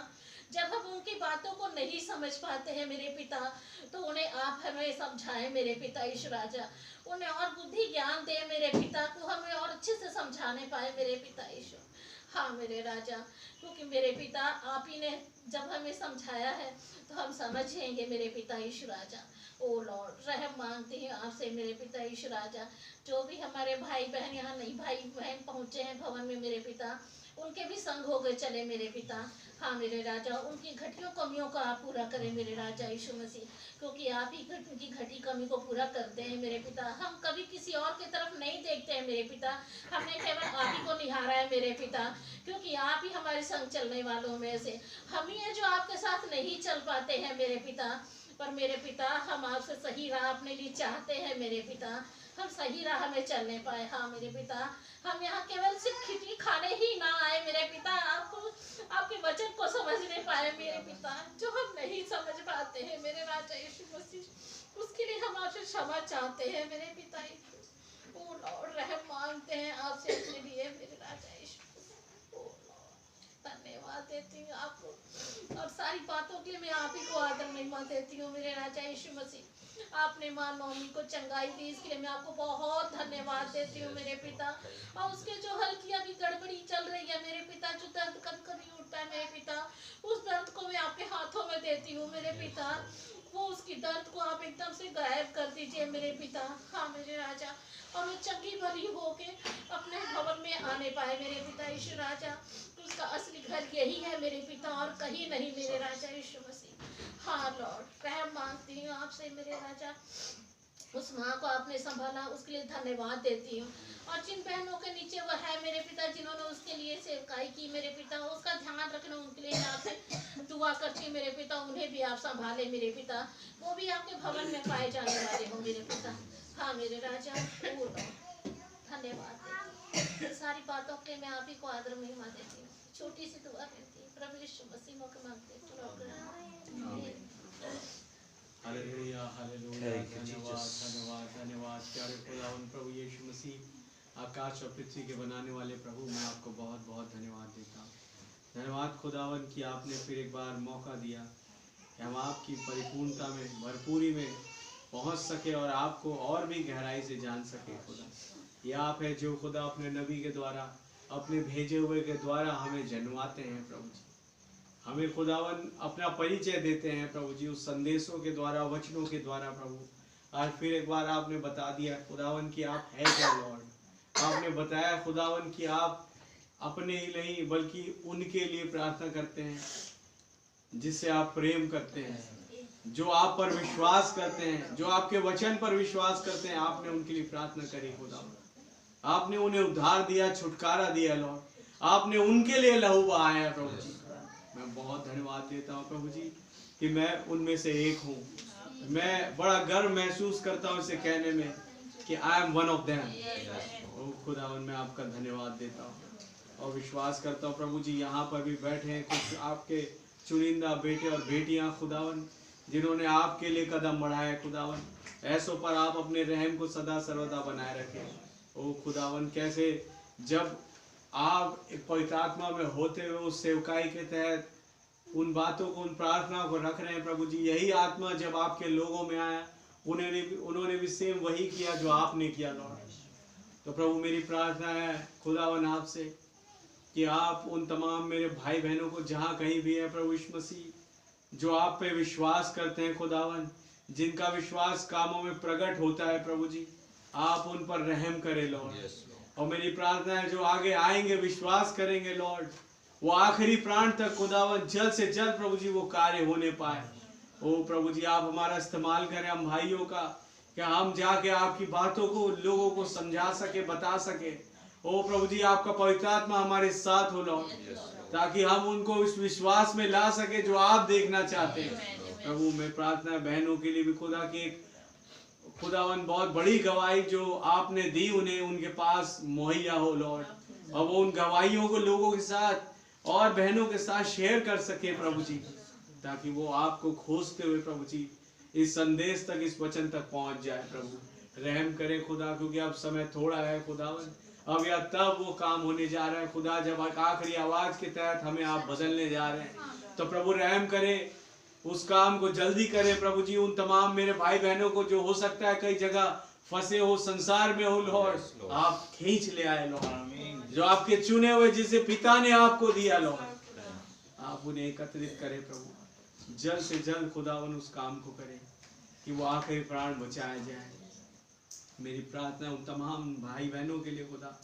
जब हम उनकी बातों को नहीं समझ पाते हैं मेरे पिता, तो उन्हें आप हमें समझाएं मेरे पिता यीशु राजा, उन्हें और बुद्धि ज्ञान दे मेरे पिता को, हमें और अच्छे से समझाने पाए मेरे पिता यीशु। हाँ मेरे राजा, क्योंकि मेरे पिता आप ही ने जब हमें समझाया है तो हम समझेंगे मेरे पिता यीशु राजा। ओ लॉर्ड रहम मांगते हैं आपसे मेरे पिता यीशु राजा, जो भी हमारे भाई बहन यहाँ नहीं भाई बहन पहुँचे हैं भवन में मेरे पिता, उनके भी संग हो गए चले मेरे पिता। हाँ मेरे राजा, उनकी घटियों कमियों को आप पूरा करें मेरे राजा यीशु मसीह, क्योंकि आप ही उनकी घटी कमी को पूरा करते हैं मेरे पिता। हम कभी किसी और की तरफ नहीं देखते हैं मेरे पिता, हमने केवल आप ही को निहारा है मेरे पिता, क्योंकि आप ही हमारे संग चलने वालों में से हम ही हैं जो आपके साथ नहीं चल पाते हैं मेरे पिता। पर मेरे पिता, हम आपसे सही राह अपने लिए चाहते हैं मेरे पिता, हम सही राह में चलने पाए। हाँ मेरे पिता, हम यहाँ केवल सिर्फ खिचड़ी खाने ही ना आए मेरे पिता, आपको आपके वचन को समझ नहीं पाए मेरे पिता, जो हम नहीं समझ पाते हैं मेरे राजा यीशु मसीह, उसके लिए हम आपसे क्षमा चाहते हैं मेरे पिता। ओ लॉर्ड, रहम मांगते हैं आपसे अपने लिए मेरे राजा यीशु मसीह। ओ लॉर्ड, धन्यवाद देती हूँ आपको और सारी बातों के लिए मैं आप ही को आदर महिमा देती हूँ मेरे राजा यीशु मसीह। आपने माँ नौमी को चंगाई दी, इसके लिए मैं आपको बहुत धन्यवाद देती हूँ मेरे पिता। और उसके जो हल्की अभी गड़बड़ी चल रही है मेरे पिता, जो दर्द कभी कभी उठता है मेरे पिता, उस दर्द को मैं आपके हाथों में देती हूँ मेरे पिता। वो उसकी दर्द को आप एकदम से गायब कर दीजिए मेरे पिता। हाँ मेरे राजा, और मैं चंगी भली होके अपने भवन में आने पाए मेरे पिता यीशु राजा। उसका असली घर यही है मेरे पिता और कहीं नहीं मेरे राजा यीशु मसीह। हाँ लॉर्ड, रहम मांगती हूँ आपसे मेरे राजा। उस माँ को आपने संभाला, उसके लिए धन्यवाद देती हूँ। और जिन बहनों के नीचे वह है मेरे पिता, जिन्होंने उसके लिए सेवकाई की मेरे पिता, उसका ध्यान रखना, उनके लिए मैं आपसे दुआ करती हूँ मेरे पिता। उन्हें भी आप संभाले मेरे पिता, वो भी आपके भवन में पाए जाने वाले हो मेरे पिता। हाँ मेरे राजा, धन्यवाद देती हूँ। सारी बातों के लिए मैं आप ही को आदर महिमा देती हूँ। छोटी सी दुआ करती हूँ प्रभु यीशु मसीह मौके मांगते हालेलुया हालेलुया, धन्यवाद धन्यवाद धन्यवाद। प्यारे खुदावंद प्रभु यीशु मसीह, आकाश और पृथ्वी के बनाने वाले प्रभु, मैं आपको बहुत बहुत धन्यवाद देता हूँ। धन्यवाद खुदावंद कि आपने फिर एक बार मौका दिया कि हम आपकी परिपूर्णता में, भरपूरी में पहुँच सके और आपको और भी गहराई से जान सके। खुदा, ये आप है जो खुदा अपने नबी के द्वारा, अपने भेजे हुए के द्वारा हमें जन्माते हैं प्रभु जी। हमें खुदावन अपना परिचय देते हैं प्रभु जी, उस संदेशों के द्वारा, वचनों के द्वारा प्रभु। आज फिर एक बार आपने बता दिया खुदावन कि आप है क्या लॉर्ड। आपने बताया खुदावन कि आप अपने ही नहीं बल्कि उनके लिए प्रार्थना करते हैं जिससे आप प्रेम करते हैं, जो आप पर विश्वास करते हैं, जो आपके वचन पर विश्वास करते हैं। आपने उनके लिए प्रार्थना करी खुदावन, आपने उन्हें उद्धार दिया, छुटकारा दिया लॉर्ड। आपने उनके लिए लहू बहाया प्रभु जी। मैं बहुत धन्यवाद देता हूँ प्रभु जी कि मैं उनमें से एक हूँ। मैं बड़ा गर्व महसूस करता हूँ इसे कहने में कि I am one of them. खुदावन, मैं आपका धन्यवाद देता हूँ और विश्वास करता हूँ प्रभु जी, यहाँ पर भी बैठे हैं कुछ आपके चुनिंदा बेटे और बेटियाँ खुदावन, जिन्होंने आपके लिए कदम बढ़ाया खुदावन। ऐसों पर आप अपने रहम को सदा सर्वदा बनाए रखें। ओ खुदावन, कैसे जब आप एक पवित्र आत्मा में होते हुए उस सेवकाई के तहत उन बातों को, उन प्रार्थनाओं को रख रहे हैं प्रभु जी, यही आत्मा जब आपके लोगों में आया, उन्होंने भी सेम वही किया जो आपने किया लॉर्ड। तो प्रभु, मेरी प्रार्थना है खुदावन आपसे कि आप उन तमाम मेरे भाई बहनों को जहाँ कहीं भी है प्रभु यीशु मसीह, जो आप पे विश्वास करते हैं खुदावन, जिनका विश्वास कामों में प्रकट होता है प्रभु जी, आप उन पर रहम करें लॉर्ड। और मेरी प्रार्थना है जो आगे आएंगे, विश्वास करेंगे लॉर्ड, वो आखिरी प्राण तक खुदावन जल्द से जल्द प्रभु जी वो कार्य होने पाए। ओ प्रभु जी, आप हमारा इस्तेमाल करें, हम भाइयों का, क्या हम जाके आपकी बातों को लोगों को समझा सके, बता सके। ओ प्रभु जी, आपका पवित्र आत्मा हमारे साथ हो लॉर्ड, ताकि हम उनको इस विश्वास में ला सके जो आप देखना चाहते हैं। प्रभु, मैं प्रार्थना बहनों के लिए भी खुदा की एक खुदावन बहुत बड़ी गवाही जो आपने दी उन्हें, उनके पास मुहैया हो लॉर्ड, और वो उन गवाहियों को लोगों के साथ और बहनों के साथ शेयर कर सके प्रभु जी, ताकि वो आपको खोजते हुए प्रभु जी इस संदेश तक, इस वचन तक पहुंच जाए। प्रभु रहम करें खुदा, क्योंकि अब समय थोड़ा है खुदावन, अब या तब वो काम होने जा रहा है खुदा, जब आखिरी आवाज के तहत हमें आप बदलने जा रहे हैं। तो प्रभु रहम करें, उस काम को जल्दी करें प्रभु जी। उन तमाम मेरे भाई बहनों को जो हो सकता है कई जगह फंसे हो, संसार में हो लॉर्ड, आप खींच ले आए लॉर्ड, जो आपके चुने हुए जिसे पिता ने आपको दिया लॉर्ड, आप उन्हें एकत्रित करें प्रभु, जल्द से जल्द खुदावन उस काम को करें कि वो आखिरी प्राण बचाया जाए। मेरी प्रार्थना उन तमाम भाई बहनों के लिए खुदा,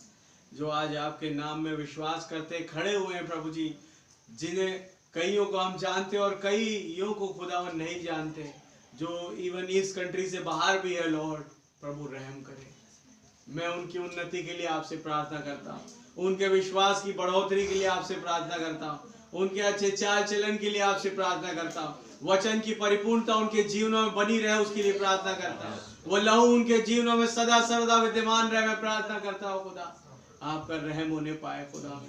जो आज आपके नाम में विश्वास करते खड़े हुए हैं प्रभु जी, जिन्हें कईयों को हम जानते और कईयों को खुदावन नहीं जानते, जो इवन इस कंट्री से बाहर भी है लॉर्ड, प्रभु रहम करें। मैं उनकी उन्नति के लिए आपसे प्रार्थना करता हूँ, उनके विश्वास की बढ़ोतरी के लिए आपसे प्रार्थना करता हूँ, उनके अच्छे चाल चलन के लिए आपसे प्रार्थना करता हूँ, वचन की परिपूर्णता उनके जीवनों में बनी रहे उसके लिए प्रार्थना करता हूँ, वो लहू उनके जीवनों में सदा सर्वदा विद्यमान रहे, मैं प्रार्थना करता हूँ खुदा, आपका रहम होने पाए खुदा।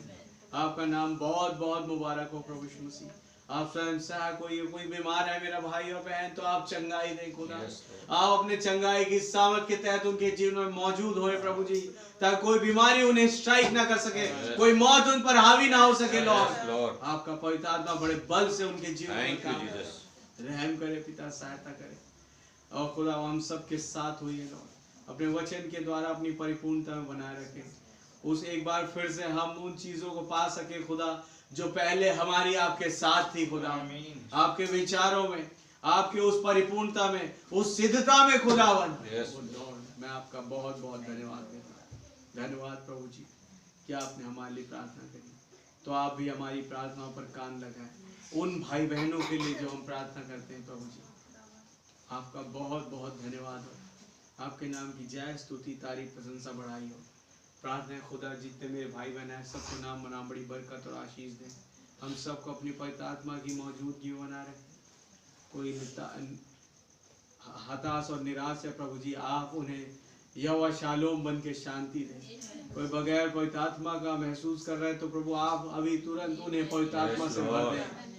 आपका नाम बहुत बहुत मुबारक हो प्रभु यीशु मसीह। आप स्वयं सहा कोई बीमार है मेरा भाई और बहन, तो आप चंगाई दें खुदा। आप अपने चंगाई की सामर्थ के तहत उनके जीवन में मौजूद होए प्रभु जी, ताकि कोई बीमारी उन्हें स्ट्राइक ना कर सके, कोई मौत उन पर हावी ना हो सके। लॉर्ड आपका पवित्र आत्मा बड़े बल से उनके जीवन में काम करे, रहम करे पिता, सहायता करे। और खुदा हम सबके साथ हुई है लॉर्ड, अपने वचन के द्वारा अपनी परिपूर्णता में बनाए रखे। उस एक बार फिर से हम उन चीजों को पा सके खुदा जो पहले हमारी आपके साथ थी खुदा, आपके विचारों में, आपके उस परिपूर्णता में, उस सिद्धता में खुदावन। मैं आपका बहुत बहुत धन्यवाद देता हूँ। धन्यवाद प्रभु जी कि आपने हमारे लिए प्रार्थना करी, तो आप भी हमारी प्रार्थनाओं पर कान लगाए। उन भाई बहनों के लिए जो हम प्रार्थना करते हैं प्रभु जी, आपका बहुत बहुत धन्यवाद हो। आपके नाम की जय स्तुति तारीफ प्रशंसा बढ़ाई हो। प्रार्थना है खुदा जितने मेरे भाई बहन हैं सबको नाम बना बड़ी बरकत और आशीष दें। हम सबको अपनी पवित्र आत्मा की मौजूदगी में बना रहे। कोई हताश और निराश है प्रभु जी, आप उन्हें यहोवा शालोम बन के शांति दें। कोई बगैर पवित्र आत्मा का महसूस कर रहे हैं तो प्रभु आप अभी तुरंत उन्हें पवित्र आत्मा से भर दें।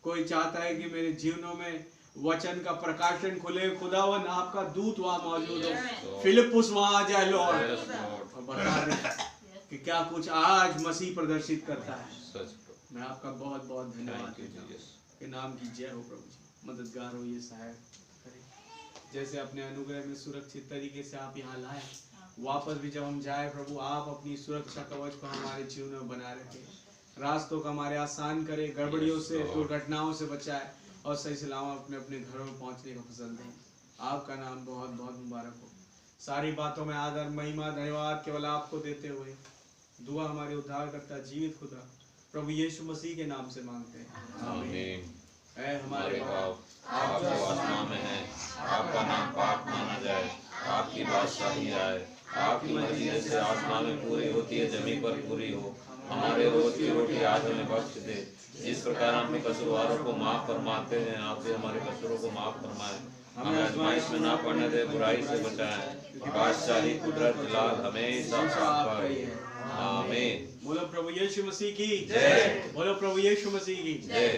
कोई चाहता है कि मेरे जीवनों में वचन का प्रकाशन खुले, खुदावन आपका दूत वहाँ मौजूद हो, फिलिपुस वहाँ आ जाए लॉर्ड, और बता रहे कि क्या कुछ आज मसीह प्रदर्शित करता है। मैं आपका बहुत बहुत धन्यवाद देता हूँ कि नाम की जय हो प्रभु जी। मददगार हो, ये सहायक करें, जैसे अपने अनुग्रह में सुरक्षित तरीके से आप यहाँ लाए, वापस भी जब हम जाए प्रभु आप अपनी सुरक्षा कवच को हमारे जीवन में बनाए रखें, रास्तों को हमारे आसान करे, गड़बड़ियों से, दुर्घटनाओं से बचाए और सही सलामत अपने अपने घरों में पहुंचने का फसल दें। आपका नाम बहुत बहुत मुबारक हो। सारी बातों में आदर महिमा धन्यवाद केवल आपको देते हुए दुआ हमारे उद्धारकर्ता जीवित खुदा प्रभु यीशु मसीह के नाम से मांगते हैं, आमीन। ऐ हमारे बाप, आप जो आसमान में हैं, आपका नाम पाक माना जाए, आपकी बादशाही आए, आपकी मर्जी जैसे आसमान में पूरी होती है जमीन पर पूरी हो। हमारे रोज की रोटी आज हमें बख्श दे, जिस प्रकार हम अपने कसूरवारों को माफ फरमाते हैं, आप भी हमारे कसूरों को माफ फरमाएं। हमें आजमाइश में ना पड़ने दे, बुराई से बचाएं। बादशाही कुदरत लाल हमेशा आपका है, आमीन। बोलो प्रभु यीशु मसीह की जय। बोलो प्रभु यीशु मसीह की जय।